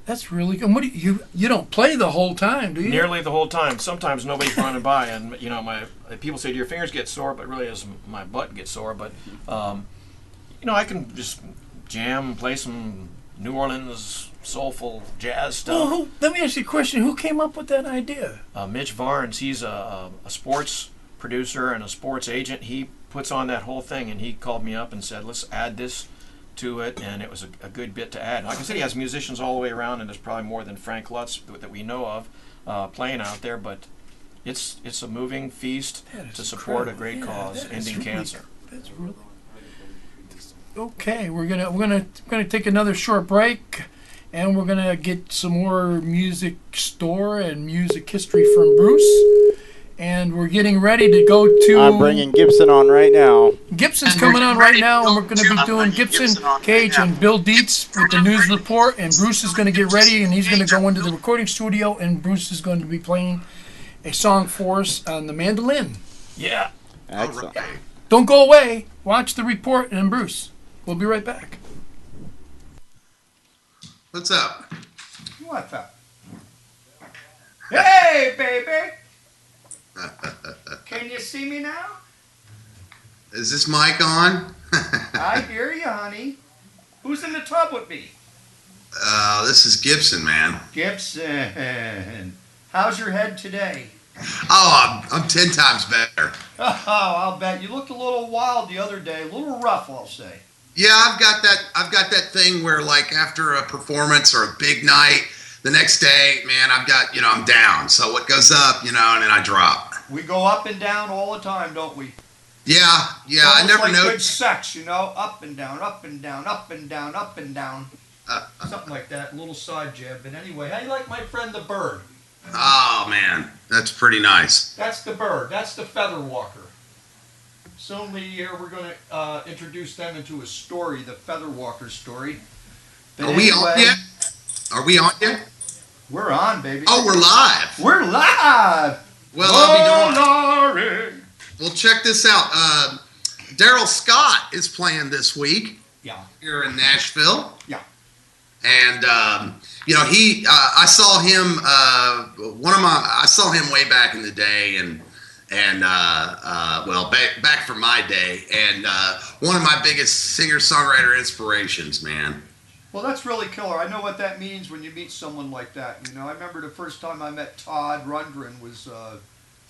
Speaker 2: That's really good. And what do you don't play the whole time, do you?
Speaker 3: Nearly the whole time. Sometimes nobody's running by, and my people say, "Do your fingers get sore?" But really, as my butt gets sore. But I can just jam and play some New Orleans soulful jazz stuff.
Speaker 2: Well, let me ask you a question. Who came up with that idea?
Speaker 3: Mitch Varnes, he's a sports producer and a sports agent. He puts on that whole thing, and he called me up and said, let's add this to it, and it was a good bit to add. Like I said, he has musicians all the way around, and there's probably more than Frank Lutz that we know of playing out there, but It's a moving feast
Speaker 2: That is
Speaker 3: to support a
Speaker 2: incredible.
Speaker 3: great cause,
Speaker 2: that is
Speaker 3: ending
Speaker 2: really-
Speaker 3: cancer.
Speaker 2: That's really okay. We're gonna take another short break, and we're gonna get some more music store and music history from Bruce. And we're getting ready to go to.
Speaker 4: I'm bringing Gibson on right now.
Speaker 2: Gibson's coming on right now, and we're going to be doing Gibson, Cage, and Bill Dietz with the news report. And Bruce is going to get ready, and he's going to go into the recording studio, and Bruce is going to be playing a song for us on the mandolin.
Speaker 3: Yeah.
Speaker 4: Excellent.
Speaker 2: Don't go away. Watch the report, and Bruce. We'll be right back.
Speaker 6: What's up?
Speaker 5: What's up? Hey, baby! Can you see me now?
Speaker 6: Is this mic on?
Speaker 5: I hear you, honey. Who's in the tub with me?
Speaker 6: This is Gibson, man.
Speaker 5: Gibson. How's your head today?
Speaker 6: Oh, I'm 10 times better.
Speaker 5: Oh, I'll bet. You looked a little wild the other day. A little rough, I'll say.
Speaker 6: Yeah, I've got that thing where, like, after a performance or a big night, the next day, man, I'm down. So what goes up, and then I drop.
Speaker 5: We go up and down all the time, don't we?
Speaker 6: Yeah, I
Speaker 5: Almost
Speaker 6: never
Speaker 5: like
Speaker 6: know.
Speaker 5: good sex, up and down, up and down, up and down, up and down. Something like that, a little side jab. But anyway, how you like my friend the bird?
Speaker 6: Oh, man, that's pretty nice.
Speaker 5: That's the bird. That's the feather walker. Soon we're going to introduce them into a story, the feather walker story. But
Speaker 6: Are we on yet? Are we on yet?
Speaker 5: We're on, baby.
Speaker 6: Oh, we're live.
Speaker 5: We're live.
Speaker 6: Well, I'll be doing.
Speaker 5: Lordy.
Speaker 6: Well, check this out. Daryl Scott is playing this week.
Speaker 5: Yeah.
Speaker 6: Here in Nashville.
Speaker 5: Yeah.
Speaker 6: And I saw him. I saw him way back in the day, and back from my day, and one of my biggest singer-songwriter inspirations, man.
Speaker 5: Well, that's really killer. I know what that means when you meet someone like that. I remember the first time I met Todd Rundgren was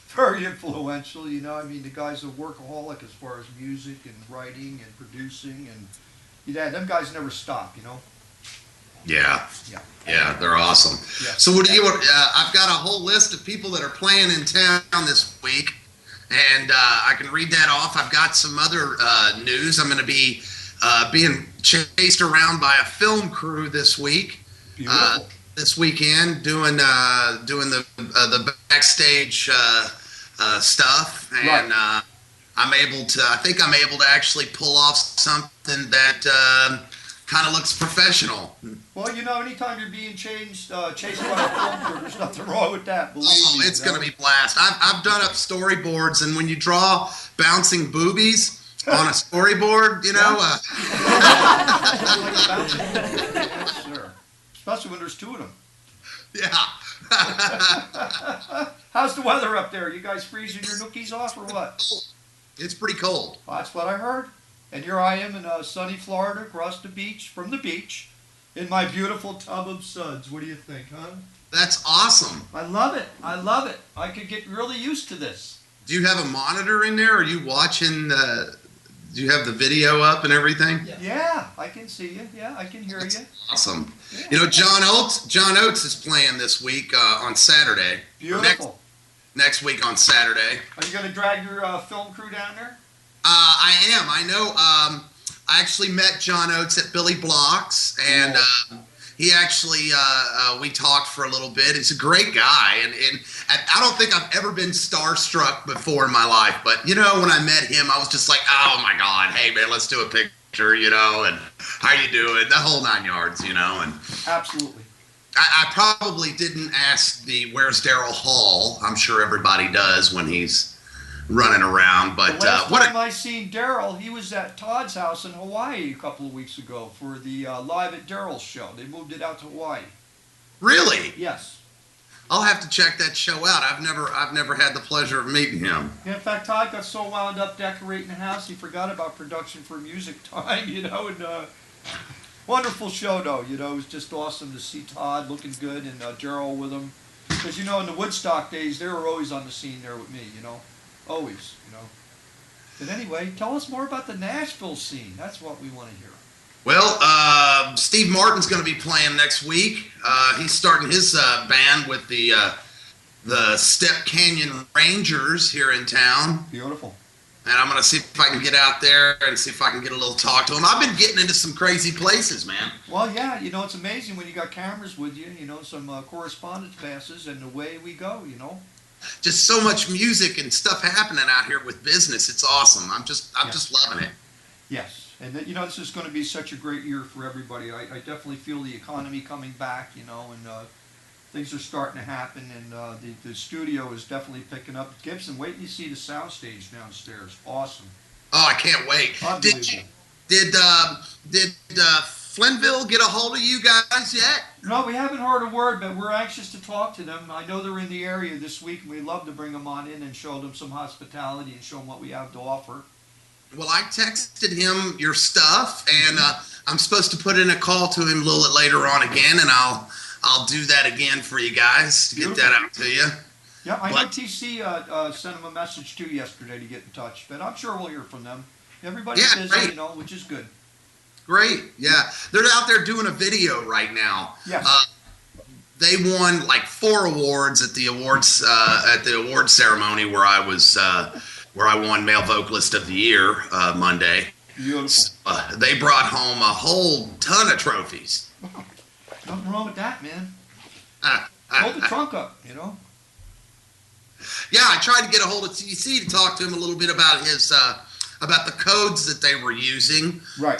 Speaker 5: very influential. The guy's a workaholic as far as music and writing and producing, and them guys never stop.
Speaker 6: Yeah.
Speaker 5: Yeah.
Speaker 6: Yeah, they're awesome.
Speaker 5: Yeah.
Speaker 6: So what do you? I've got a whole list of people that are playing in town this week, and I can read that off. I've got some other news. I'm going to be being chased around by a film crew this week.
Speaker 5: Beautiful.
Speaker 6: This weekend, doing the backstage stuff, and
Speaker 5: Right.
Speaker 6: I think I'm able to actually pull off something that kind of looks professional.
Speaker 5: Well, anytime you're being chased by a film crew, there's nothing wrong with that. Believe me.
Speaker 6: It's going to be blast. I've done up storyboards, and when you draw bouncing boobies on a storyboard,
Speaker 5: Yes, sir. Especially when there's two of them.
Speaker 6: yeah.
Speaker 5: How's the weather up there? You guys freezing your nookies off or what?
Speaker 6: It's pretty cold.
Speaker 5: Well, that's what I heard. And here I am in sunny Florida, across the beach, from the beach, in my beautiful tub of suds. What do you think, huh?
Speaker 6: That's awesome.
Speaker 5: I love it. I love it. I could get really used to this.
Speaker 6: Do you have a monitor in there? Are you watching? Do you have the video up and everything?
Speaker 5: Yeah, I can see you. Yeah, I can hear
Speaker 6: That's
Speaker 5: you.
Speaker 6: awesome.
Speaker 5: Yeah.
Speaker 6: John Oates is playing this week on Saturday.
Speaker 5: Beautiful.
Speaker 6: Next week on Saturday.
Speaker 5: Are you going to drag your film crew down there?
Speaker 6: I am. I know. I actually met John Oates at Billy Block's, and he actually we talked for a little bit. He's a great guy, and I don't think I've ever been starstruck before in my life. But when I met him, I was just like, oh my God, hey man, let's do a picture, and how you doing? The whole 9 yards, and
Speaker 5: Absolutely.
Speaker 6: I probably didn't ask where's Daryl Hall. I'm sure everybody does when he's running around, but
Speaker 5: The last time I seen Daryl, he was at Todd's house in Hawaii a couple of weeks ago for the Live at Daryl's show. They moved it out to Hawaii.
Speaker 6: Really?
Speaker 5: Yes.
Speaker 6: I'll have to check that show out. I've never had the pleasure of meeting him.
Speaker 5: Yeah, in fact, Todd got so wound up decorating the house, he forgot about production for music time, and wonderful show, though, it was just awesome to see Todd looking good and Daryl with him. Because, in the Woodstock days, they were always on the scene there with me, always, But anyway, tell us more about the Nashville scene. That's what we want to hear.
Speaker 6: Well, Steve Martin's going to be playing next week. He's starting his band with the the Step Canyon Rangers here in town.
Speaker 5: Beautiful.
Speaker 6: And I'm going to see if I can get out there and see if I can get a little talk to them. I've been getting into some crazy places, man.
Speaker 5: Well, yeah, you know, it's amazing when you got cameras with you, you know, some correspondence passes, and away we go, you know.
Speaker 6: Just so much music and stuff happening out here with business. It's awesome. I'm just loving it.
Speaker 5: Yes, and you know, this is going to be such a great year for everybody. I definitely feel the economy coming back, you know, and things are starting to happen, and the studio is definitely picking up. Gibson, wait till you see the soundstage downstairs. Awesome.
Speaker 6: Oh, I can't wait. Did Flynville get a hold of you guys yet?
Speaker 5: No, we haven't heard a word, but we're anxious to talk to them. I know they're in the area this week, and we'd love to bring them on in and show them some hospitality and show them what we have to offer.
Speaker 6: Well, I texted him your stuff, and I'm supposed to put in a call to him a little bit later on again, and I'll do that again for you guys to get that out to you.
Speaker 5: Yeah, I know TC sent him a message too yesterday to get in touch, but I'm sure we'll hear from them. Everybody's busy,
Speaker 6: great.
Speaker 5: you know, which is good.
Speaker 6: Great, yeah. They're out there doing a video right now.
Speaker 5: Yes.
Speaker 6: They won like 4 awards at the award ceremony where I was where I won Male Vocalist of the Year Monday.
Speaker 5: Beautiful.
Speaker 6: They brought home a whole ton of trophies.
Speaker 5: Nothing wrong with that, man. Hold the trunk up, you know.
Speaker 6: Yeah, I tried to get a hold of TC to talk to him a little bit about his about the codes that they were using,
Speaker 5: Right.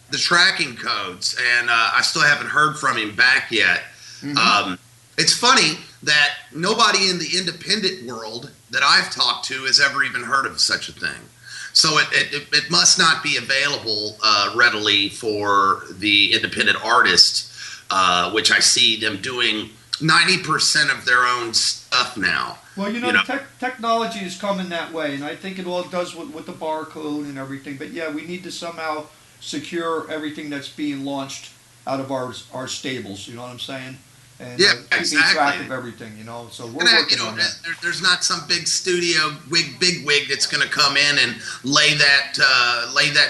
Speaker 6: The tracking codes, and I still haven't heard from him back yet.
Speaker 5: Mm-hmm.
Speaker 6: It's funny that nobody in the independent world that I've talked to has ever even heard of such a thing. So it must not be available readily for the independent artists, which I see them doing 90% of their own stuff now.
Speaker 5: Well, you know, technology is coming that way, and I think it all does with the barcode and everything. But yeah, we need to somehow secure everything that's being launched out of our stables. You know what I'm saying? And
Speaker 6: yeah,
Speaker 5: keeping
Speaker 6: exactly.
Speaker 5: track of everything. You know, so we're working on that.
Speaker 6: There's not some big studio big wig that's going to come in and lay that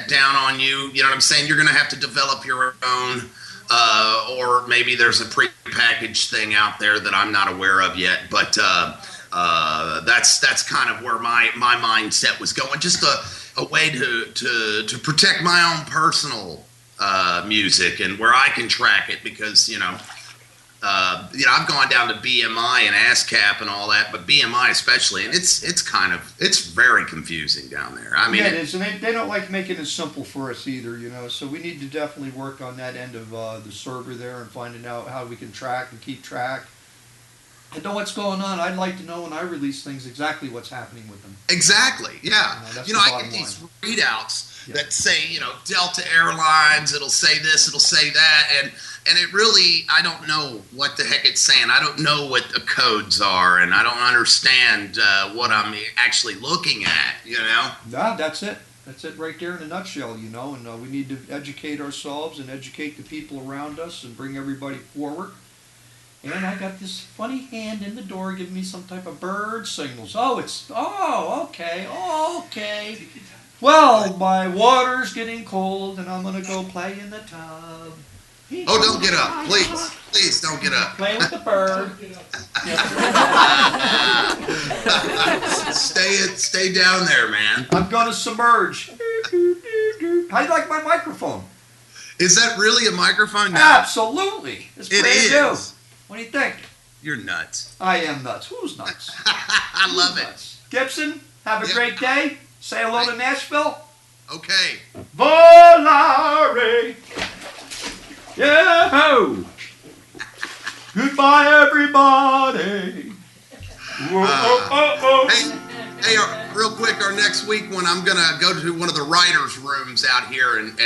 Speaker 6: down on you. You know what I'm saying? You're going to have to develop your own. Or maybe there's a pre-packaged thing out there that I'm not aware of yet, but that's kind of where my mindset was going. Just a way to protect my own personal music and where I can track it, because I've gone down to BMI and ASCAP and all that, but BMI especially, and it's very confusing down there. I mean,
Speaker 5: yeah, it is, and they don't like making it simple for us either, you know. So we need to definitely work on that end of the server there and finding out how we can track and keep track. I know what's going on. I'd like to know when I release things exactly what's happening with them.
Speaker 6: Exactly, yeah. I get these readouts that say, Delta Airlines, it'll say this, it'll say that, and it really, I don't know what the heck it's saying. I don't know what the codes are, and I don't understand what I'm actually looking at,
Speaker 5: No, that's it. That's it right there in a nutshell, and we need to educate ourselves and educate the people around us and bring everybody forward. And I got this funny hand in the door giving me some type of bird signals. Okay. Well, my water's getting cold, and I'm going to go play in the tub.
Speaker 6: Oh, don't get up. Please don't get up.
Speaker 5: Play with the bird.
Speaker 6: Stay down there, man.
Speaker 5: I'm going to submerge. How do you like my microphone?
Speaker 6: Is that really a microphone now?
Speaker 5: Absolutely. It's
Speaker 6: it
Speaker 5: brand
Speaker 6: is.
Speaker 5: new. What do you think?
Speaker 6: You're nuts.
Speaker 5: I am nuts. Who's nuts?
Speaker 6: I love it.
Speaker 5: Gibson, have a great day. Say hello to Nashville.
Speaker 6: Okay.
Speaker 5: Volare. Yeah. Goodbye, everybody.
Speaker 6: Hey, real quick, our next week when I'm gonna go to one of the writers' rooms out here and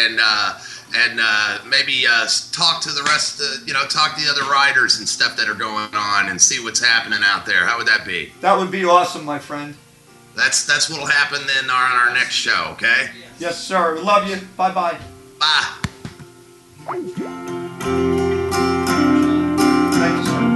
Speaker 6: maybe talk to the rest of talk to the other writers and stuff that are going on and see what's happening out there. How would that be?
Speaker 5: That would be awesome, my friend.
Speaker 6: That's what'll happen then on our next show. Okay.
Speaker 5: Yes, sir. We love you. Bye.
Speaker 6: Bye.
Speaker 5: Thank you, sir.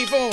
Speaker 7: 4.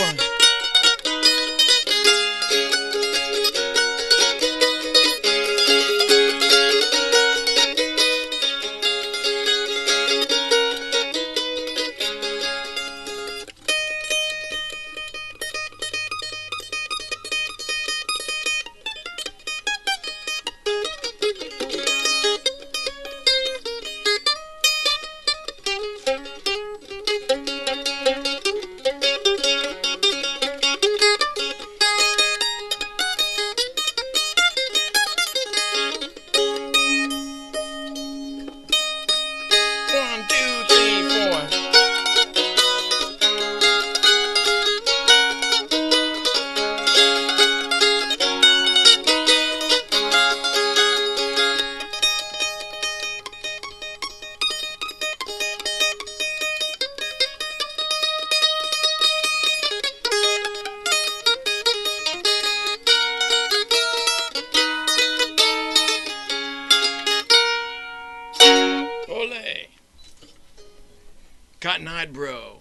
Speaker 7: Ole. Cotton-eyed bro.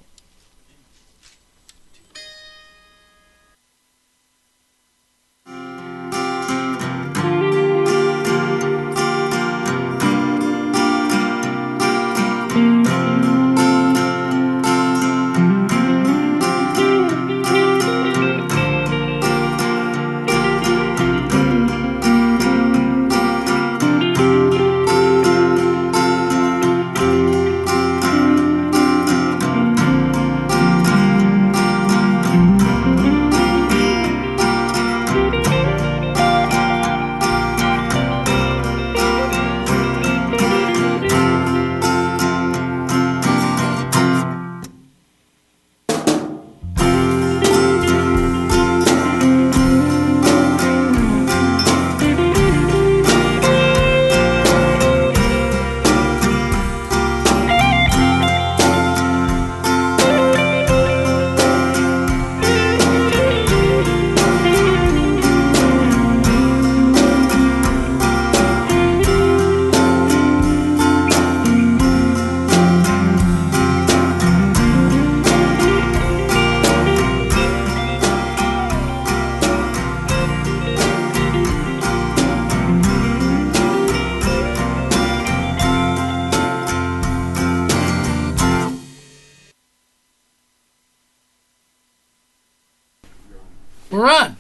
Speaker 2: We're on.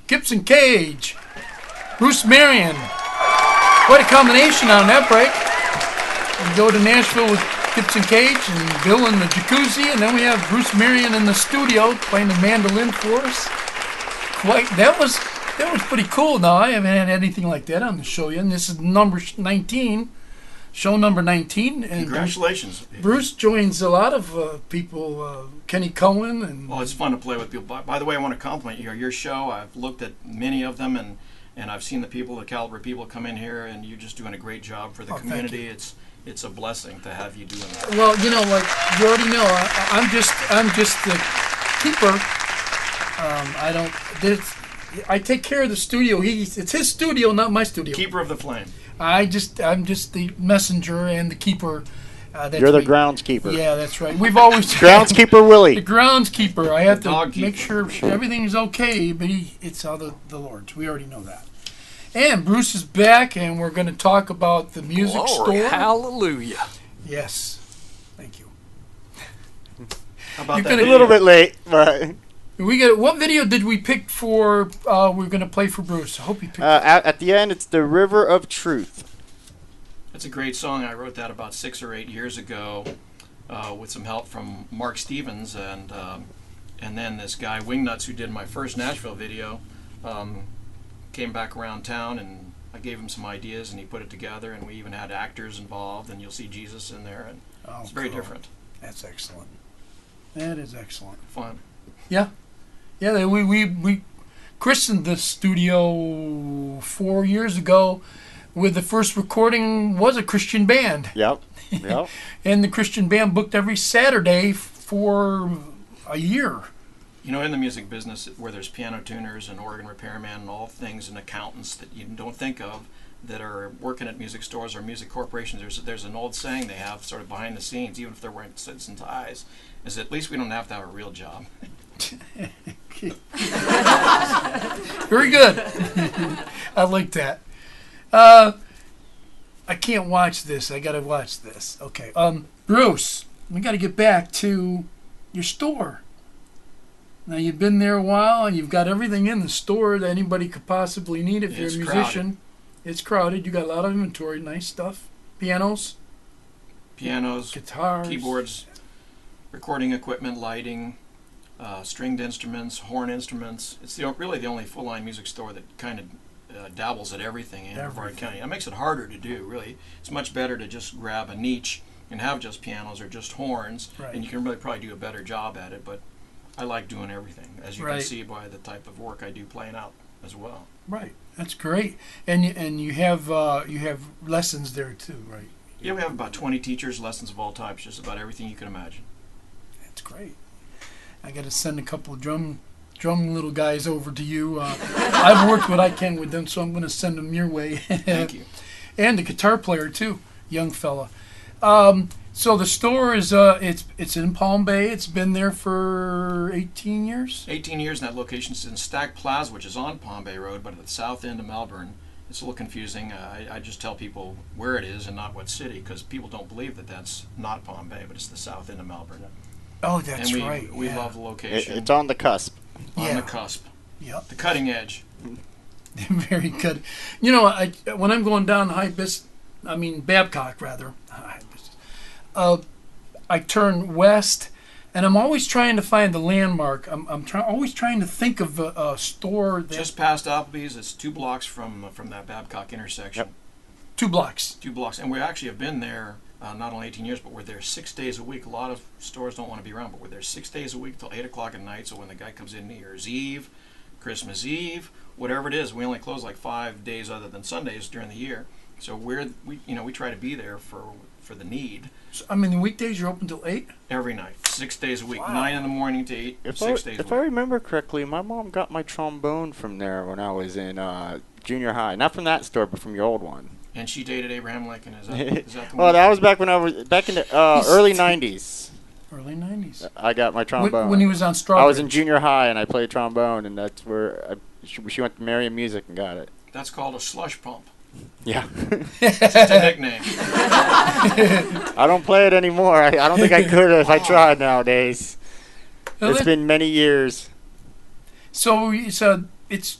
Speaker 2: Gibson Cage. Bruce Marion. What a combination on that break. We go to Nashville with Gibson Cage and Bill in the jacuzzi, and then we have Bruce Marion in the studio playing the mandolin for us. That was pretty cool. Now, I haven't had anything like that on the show yet, and this is number 19. Show number 19. And
Speaker 3: Congratulations.
Speaker 2: Bruce joins a lot of people, Kenny Cohen. And
Speaker 3: well, it's fun to play with people. By the way, I want to compliment you. Your show, I've looked at many of them, and I've seen the people, the caliber of people come in here, and you're just doing a great job for the community. It's a blessing to have you doing that.
Speaker 2: Well, you know, like you already know, I'm just the keeper. I take care of the studio. It's his studio, not my studio.
Speaker 3: Keeper of the flame.
Speaker 2: I'm just the messenger and the keeper.
Speaker 4: You're the groundskeeper.
Speaker 2: Yeah, that's right. We've always
Speaker 4: groundskeeper Willie.
Speaker 2: The groundskeeper. I have to
Speaker 3: keeper.
Speaker 2: make sure everything's okay, but it's all the Lord's. We already know that. And Bruce is back, and we're going to talk about the music store.
Speaker 7: Hallelujah.
Speaker 2: Yes. Thank you.
Speaker 3: How about that
Speaker 4: A
Speaker 3: video?
Speaker 4: little bit late, but
Speaker 2: what video did we pick for? We're going to play for Bruce. I hope you picked.
Speaker 4: At the end, it's the River of Truth.
Speaker 3: It's a great song. I wrote that about 6 or 8 years ago with some help from Mark Stevens, and then this guy Wingnuts, who did my first Nashville video, came back around town, and I gave him some ideas, and he put it together, and we even had actors involved, and you'll see Jesus in there, and it's very different.
Speaker 2: That's excellent. That is excellent.
Speaker 3: Fun.
Speaker 2: Yeah. Yeah, we christened the studio 4 years ago with the first recording was a Christian band.
Speaker 4: Yep.
Speaker 2: And the Christian band booked every Saturday for a year.
Speaker 3: You know, in the music business, where there's piano tuners and organ repairmen and all things and accountants that you don't think of, that are working at music stores or music corporations, there's an old saying they have sort of behind the scenes, even if they're wearing suits and ties, is at least we don't have to have a real job.
Speaker 2: Very good. I like that. I can't watch this. I gotta watch this. Okay. Bruce, we gotta get back to your store. Now you've been there a while and you've got everything in the store that anybody could possibly need if you're a musician.
Speaker 3: Crowded.
Speaker 2: It's crowded. You got a lot of inventory, nice stuff. Pianos, guitars,
Speaker 3: keyboards, recording equipment, lighting, stringed instruments, horn instruments. It's really the only full-line music store that kind of dabbles at everything in Brevard County. That makes it harder to do, really. It's much better to just grab a niche and have just pianos or just horns, and you can really probably do a better job at it, but I like doing everything, as you can see by the type of work I do playing out as well.
Speaker 2: Right, that's great. And you have lessons there too, right?
Speaker 3: Yeah, we have about 20 teachers, lessons of all types, just about everything you can imagine.
Speaker 2: That's great. I got to send a couple of drum little guys over to you. I've worked what I can with them, so I'm going to send them your way.
Speaker 3: Thank you.
Speaker 2: And the guitar player too, young fella. So the store is it's in Palm Bay. It's been there for 18 years.
Speaker 3: 18 years, and that location's in Stack Plaza, which is on Palm Bay Road, but at the south end of Melbourne. It's a little confusing. I just tell people where it is and not what city, because people don't believe that that's not Palm Bay, but it's the south end of Melbourne.
Speaker 2: Oh, that's
Speaker 3: and
Speaker 2: right.
Speaker 3: We love the location.
Speaker 4: It's on the cusp.
Speaker 3: On the cusp.
Speaker 2: Yep.
Speaker 3: The cutting edge.
Speaker 2: Very good. You know, when I'm going down Babcock rather, I turn west, and I'm always trying to find the landmark. I'm always trying to think of a store that
Speaker 3: just past Applebee's. It's 2 blocks from that Babcock intersection.
Speaker 4: Yep.
Speaker 2: 2 blocks.
Speaker 3: 2 blocks, and we actually have been there not only 18 years, but we're there 6 days a week. A lot of stores don't want to be around, but we're there 6 days a week till 8 o'clock at night. So when the guy comes in New Year's Eve, Christmas Eve, whatever it is, we only close like 5 days other than Sundays during the year. So we try to be there for the need.
Speaker 2: So, I mean, the weekdays you're open till 8?
Speaker 3: Every night, 6 days a week,
Speaker 2: Wow.
Speaker 3: 9 in the morning to 8, 6 days a week.
Speaker 4: If I remember correctly, my mom got my trombone from there when I was in junior high. Not from that store, but from your old one.
Speaker 3: And she dated Abraham Lincoln. Is that the one?
Speaker 4: Well, that was back when I was back in the early '90s.
Speaker 2: Early 90s.
Speaker 4: I got my trombone.
Speaker 2: When he was on Strawberry.
Speaker 4: I was in junior high and I played trombone, and that's where she went to Marion Music and got it.
Speaker 3: That's called a slush pump.
Speaker 4: Yeah.
Speaker 3: It's a nickname.
Speaker 4: I don't play it anymore. I don't think I could if I tried nowadays.
Speaker 2: Well,
Speaker 4: It's been many years.
Speaker 2: So it's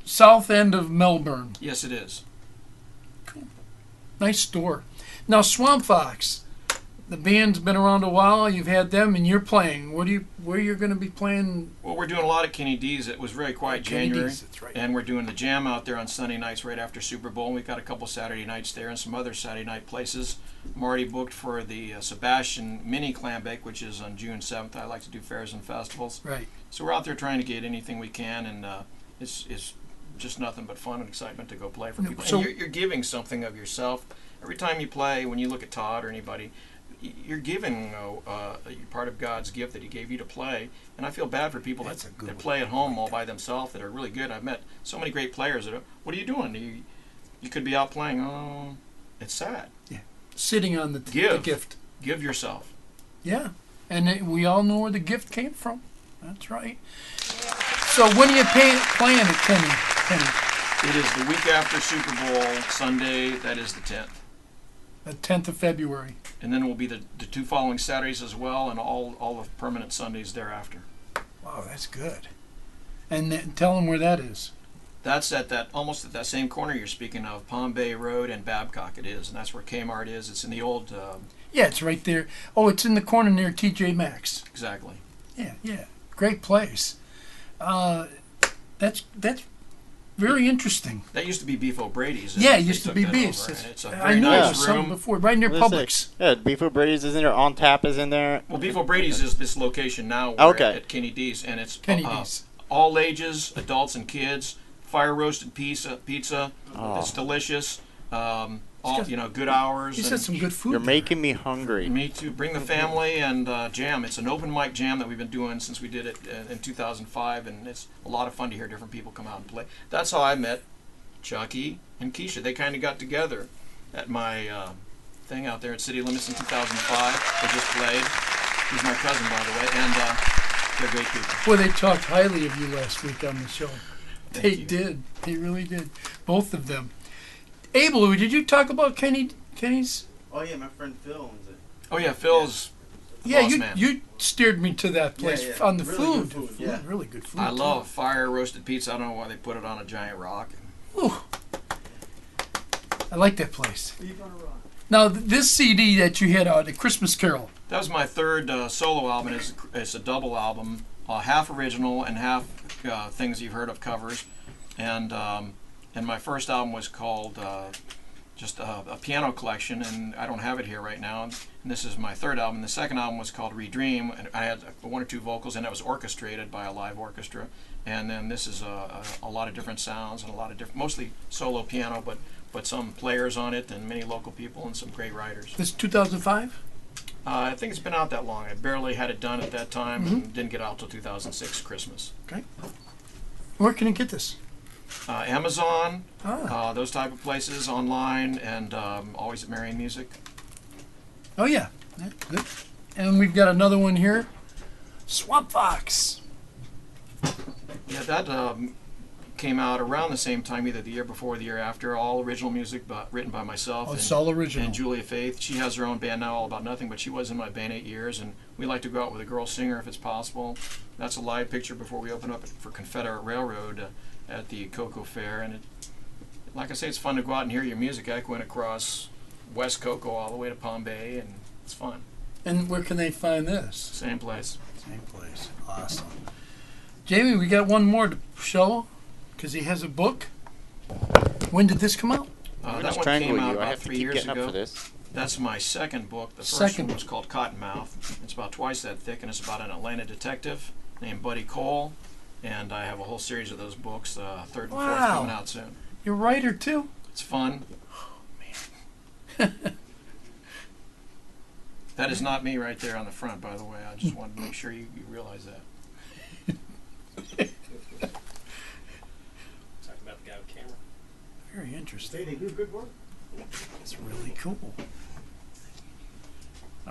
Speaker 2: south end of Melbourne.
Speaker 3: Yes, it is.
Speaker 2: Nice store. Now Swamp Fox, the band's been around a while. You've had them, and you're playing. Where you're going to be playing?
Speaker 3: Well, we're doing a lot at Kenny D's. It was very quiet January,
Speaker 2: That's right.
Speaker 3: and we're doing the jam out there on Sunday nights right after Super Bowl. And we've got a couple Saturday nights there and some other Saturday night places. I'm already booked for the Sebastian Mini Clam Bake, which is on June 7th. I like to do fairs and festivals.
Speaker 2: Right.
Speaker 3: So we're out there trying to get anything we can, and it's just nothing but fun and excitement to go play for people.
Speaker 2: So
Speaker 3: and you're giving something of yourself. Every time you play, when you look at Todd or anybody, you're giving part of God's gift that He gave you to play. And I feel bad for people that play at home all by themselves that are really good. I've met so many great players that are, what are you doing? You could be out playing. Oh, it's sad.
Speaker 2: Yeah. Sitting on the gift.
Speaker 3: Give yourself.
Speaker 2: Yeah. And we all know where the gift came from. That's right. So when are you playing at Kenny?
Speaker 3: It is the week after Super Bowl, Sunday. That is the 10th.
Speaker 2: The 10th of February.
Speaker 3: And then it will be the 2 following Saturdays as well, and all the permanent Sundays thereafter.
Speaker 2: Wow, that's good. And then, tell them where that is.
Speaker 3: That's almost at that same corner you're speaking of, Palm Bay Road and Babcock. It is, and that's where Kmart is. It's in the old.
Speaker 2: Yeah, it's right there. Oh, it's in the corner near TJ Maxx.
Speaker 3: Exactly.
Speaker 2: Yeah. Great place. That's very interesting.
Speaker 3: That used to be Beef O'Brady's.
Speaker 2: Yeah, it used to be Beef's.
Speaker 3: It's a
Speaker 2: I
Speaker 3: very
Speaker 2: know there
Speaker 3: nice
Speaker 2: was some
Speaker 3: room.
Speaker 2: before, right near Publix.
Speaker 4: Yeah, Beef O'Brady's is in there. On Tap is in there.
Speaker 3: Well, Beef O'Brady's is this location now at Kenny D's, and it's
Speaker 2: Kenny D's.
Speaker 3: All ages, adults and kids. Fire roasted pizza.
Speaker 4: Oh.
Speaker 3: It's delicious. Good hours.
Speaker 2: You said some good food.
Speaker 4: You're making me hungry.
Speaker 3: Me too. Bring the family and jam. It's an open mic jam that we've been doing since we did it in 2005, and it's a lot of fun to hear different people come out and play. That's how I met Chucky, and Keisha. They kind of got together at my thing out there at City Limits in 2005. They just played. He's my cousin, by the way, and they're great people.
Speaker 2: Well, they talked highly of you last week on the show.
Speaker 3: Thank
Speaker 2: They
Speaker 3: you.
Speaker 2: did. They really did. Both of them. Abel, did you talk about Kenny's?
Speaker 8: Oh yeah, my friend Phil owns it.
Speaker 3: Oh yeah, Phil's the
Speaker 2: Yeah,
Speaker 3: boss
Speaker 2: you
Speaker 3: man.
Speaker 2: you steered me to that place
Speaker 8: Yeah, yeah.
Speaker 2: on the
Speaker 8: Really
Speaker 2: food.
Speaker 8: good food, yeah.
Speaker 2: Really good food.
Speaker 3: I
Speaker 2: too.
Speaker 3: love fire roasted pizza. I don't know why they put it on a giant rock.
Speaker 2: Ooh. I like that place. Now, this CD that you had out, the Christmas Carol.
Speaker 3: That was my third solo album. It's a double album, half original and half things you've heard of covers. And my first album was called just a piano collection, and I don't have it here right now. And this is my third album. The second album was called Redream, and I had one or two vocals, and it was orchestrated by a live orchestra. And then this is a lot of different sounds and a lot of different, mostly solo piano, but some players on it and many local people and some great writers.
Speaker 2: This is 2005?
Speaker 3: I think it's been out that long. I barely had it done at that time and didn't get out till 2006 Christmas.
Speaker 2: Okay. Where can you get this?
Speaker 3: Amazon,
Speaker 2: Ah.
Speaker 3: those type of places, online, and always at Marion Music.
Speaker 2: Oh, yeah. Yeah, good. And we've got another one here. Swamp Fox.
Speaker 3: Yeah, that came out around the same time, either the year before or the year after. All original music written by myself.
Speaker 2: Oh, it's all original.
Speaker 3: And Julia Faith. She has her own band now, All About Nothing, but she was in my band 8 years, and we like to go out with a girl singer if it's possible. That's a live picture before we open up for Confederate Railroad at the Cocoa Fair, and like I say, it's fun to go out and hear your music echoing across West Cocoa all the way to Palm Bay, and it's fun.
Speaker 2: And where can they find this?
Speaker 3: Same place.
Speaker 2: Same place. Awesome. Jamie, we got one more to show because he has a book. When did this come out?
Speaker 4: I'm
Speaker 3: That
Speaker 4: gonna
Speaker 3: one
Speaker 4: strangle
Speaker 3: came
Speaker 4: you.
Speaker 3: out
Speaker 4: I
Speaker 3: about
Speaker 4: have to
Speaker 3: 3
Speaker 4: keep
Speaker 3: years
Speaker 4: getting up
Speaker 3: ago.
Speaker 4: for this.
Speaker 3: That's my second book. The first
Speaker 2: Second.
Speaker 3: one was called Cottonmouth. It's about twice that thick, and it's about an Atlanta detective named Buddy Cole. And I have a whole series of those books. Third and fourth
Speaker 2: Wow.
Speaker 3: coming out soon.
Speaker 2: You're a writer, too?
Speaker 3: It's fun. That is not me right there on the front, by the way. I just wanted to make sure you realize that.
Speaker 8: Talking about the guy with camera.
Speaker 2: Very interesting.
Speaker 8: They do good work.
Speaker 2: It's really cool.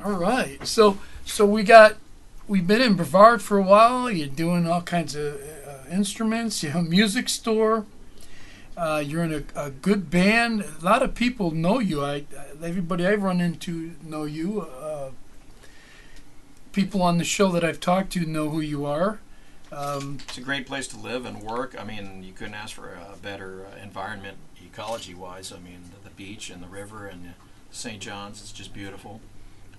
Speaker 2: All right. So we've been in Brevard for a while. You're doing all kinds of instruments. You have a music store. You're in a good band. A lot of people know you. Everybody I've run into know you. People on the show that I've talked to know who you are.
Speaker 3: It's a great place to live and work. I mean, you couldn't ask for a better environment ecology-wise. I mean, the beach and the river and St. John's, it's just beautiful.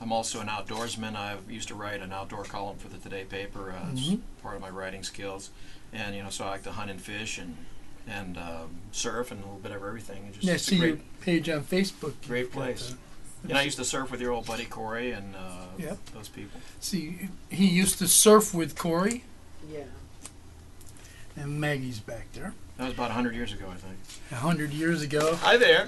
Speaker 3: I'm also an outdoorsman. I used to write an outdoor column for the Today paper as part of my writing skills. And, so I like to hunt and fish and surf and a little bit of everything. And just,
Speaker 2: Yeah,
Speaker 3: it's
Speaker 2: see
Speaker 3: a
Speaker 2: your
Speaker 3: great,
Speaker 2: page on Facebook.
Speaker 3: great
Speaker 2: You've got
Speaker 3: place. I used to surf with your old buddy Corey and
Speaker 2: Yep.
Speaker 3: those people.
Speaker 2: See, he used to surf with Corey.
Speaker 9: Yeah.
Speaker 2: And Maggie's back there.
Speaker 3: That was about 100 years ago, I think.
Speaker 2: 100 years ago.
Speaker 3: Hi there.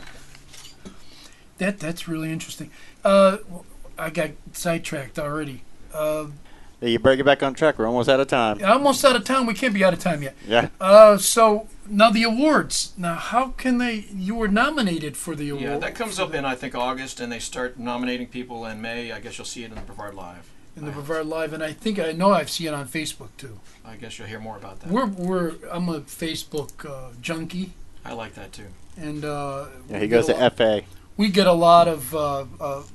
Speaker 2: That's really interesting. I got sidetracked already.
Speaker 4: Yeah, you better get back on track. We're almost out of time.
Speaker 2: Almost out of time. We can't be out of time yet.
Speaker 4: Yeah.
Speaker 2: So now the awards. Now, how can they? You were nominated for the award.
Speaker 3: Yeah, that comes up in, I think, August, and they start nominating people in May. I guess you'll see it in the Brevard Live.
Speaker 2: In the Brevard Live, and I know I've seen it on Facebook too.
Speaker 3: I guess you'll hear more about that.
Speaker 2: I'm a Facebook junkie,
Speaker 3: I like that too.
Speaker 2: and
Speaker 4: Yeah, he goes to FA.
Speaker 2: we get a lot of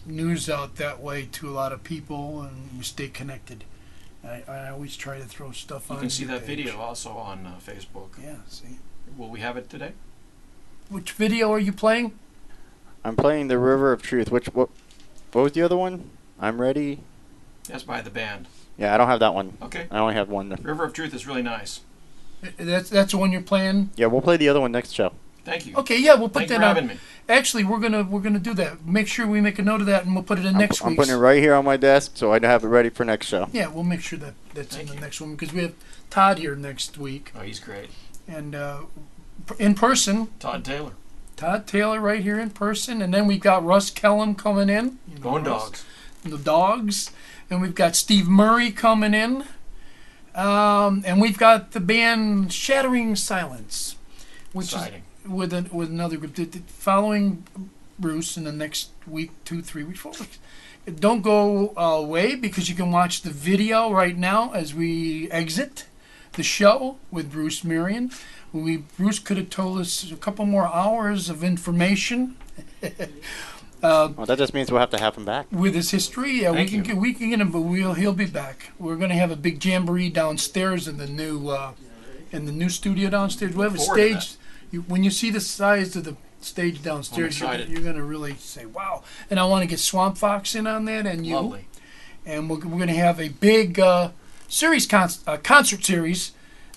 Speaker 2: news out that way to a lot of people, and we stay connected. I always try to throw stuff on.
Speaker 3: You can see
Speaker 2: your
Speaker 3: that
Speaker 2: page.
Speaker 3: video also on Facebook.
Speaker 2: Yeah, see.
Speaker 3: Will we have it today?
Speaker 2: Which video are you playing?
Speaker 4: I'm playing the River of Truth. What was the other one? I'm Ready.
Speaker 3: That's by the band.
Speaker 4: Yeah, I don't have that one.
Speaker 3: Okay.
Speaker 4: I only have one.
Speaker 3: River of Truth is really nice.
Speaker 2: That's the one you're playing.
Speaker 4: Yeah, we'll play the other one next show.
Speaker 3: Thank you.
Speaker 2: Okay, yeah, we'll put
Speaker 3: Thank you
Speaker 2: that
Speaker 3: for
Speaker 2: on.
Speaker 3: having me.
Speaker 2: Actually, we're gonna do that. Make sure we make a note of that, and we'll put it in next
Speaker 4: I'm
Speaker 2: week's.
Speaker 4: putting it right here on my desk so I have it ready for next show.
Speaker 2: Yeah, we'll make sure that's
Speaker 3: Thank
Speaker 2: in the
Speaker 3: you.
Speaker 2: next one because we have Todd here next week,
Speaker 3: Oh, he's great.
Speaker 2: and in person,
Speaker 3: Todd Taylor.
Speaker 2: Todd Taylor right here in person, and then we've got Russ Kellum coming in. You know
Speaker 3: Going
Speaker 2: Russ,
Speaker 3: Dogs.
Speaker 2: The Dogs, and we've got Steve Murray coming in, and we've got the band Shattering Silence. which
Speaker 3: Exciting.
Speaker 2: is with another group. Following Bruce in the next week, 2, 3 weeks, 4 weeks. Don't go away because you can watch the video right now as we exit the show with Bruce Marion. Bruce could have told us a couple more hours of information.
Speaker 4: Well, that just means we'll have to have him back.
Speaker 2: With his history, yeah,
Speaker 3: Thank you.
Speaker 2: we can get him, but he'll be back. We're gonna have a big jamboree downstairs in the new studio downstairs. We have a
Speaker 3: Forward to
Speaker 2: stage. When you see the size of the stage downstairs,
Speaker 3: excited.
Speaker 2: you're gonna really say, "Wow!" And I want to get Swamp Fox in on that, and you.
Speaker 3: Lovely.
Speaker 2: And we're going to have a big series concert series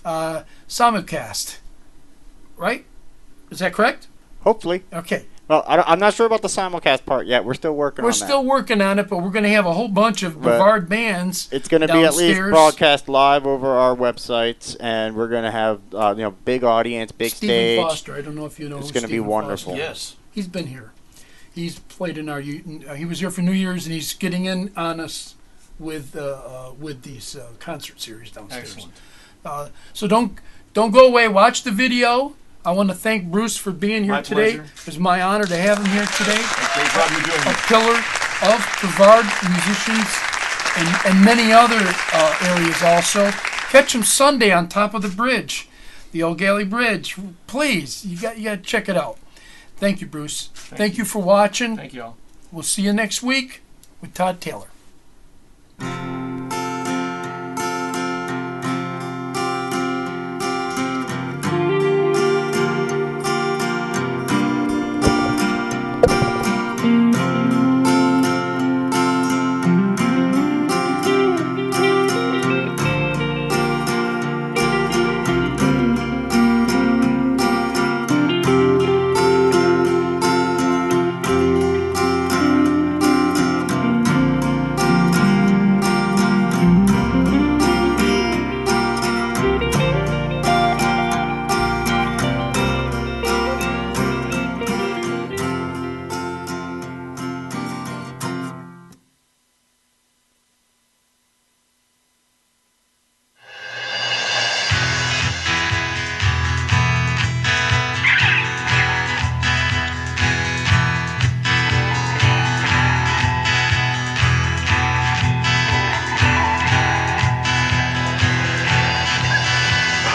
Speaker 2: simulcast, right? Is that correct?
Speaker 4: Hopefully.
Speaker 2: Okay.
Speaker 4: Well, I'm not sure about the simulcast part yet. We're still working on
Speaker 2: We're
Speaker 4: that.
Speaker 2: still working on it, but we're going to have a whole bunch of
Speaker 4: But
Speaker 2: Brevard bands.
Speaker 4: It's going to be at least
Speaker 2: downstairs.
Speaker 4: broadcast live over our websites, and we're going to have big audience, big
Speaker 2: Stephen
Speaker 4: stage.
Speaker 2: Foster. I don't know if you know.
Speaker 4: It's
Speaker 2: who
Speaker 4: gonna be
Speaker 2: Stephen
Speaker 4: wonderful.
Speaker 2: Foster is.
Speaker 3: Yes.
Speaker 2: He's been here. He's played in our. He was here for New Year's, and he's getting in on us with these concert series downstairs.
Speaker 3: Excellent.
Speaker 2: So don't go away. Watch the video. I want to thank Bruce for being here
Speaker 3: My
Speaker 2: today.
Speaker 3: pleasure.
Speaker 2: It's my honor to have him here today.
Speaker 3: Great job you're doing
Speaker 2: A
Speaker 3: here.
Speaker 2: pillar of Brevard musicians and many other areas also. Catch him Sunday on top of the bridge, the Old Galley Bridge. Please, you got to check it out. Thank you, Bruce. Thank you for watching.
Speaker 3: Thank you all.
Speaker 2: We'll see you next week with Todd Taylor.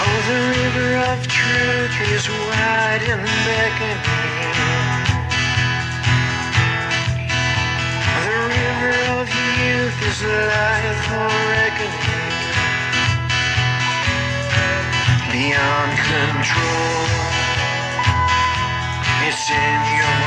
Speaker 9: Oh, the river of truth is wide and beckoning. The river of youth is life for reckoning. Beyond control, it's in your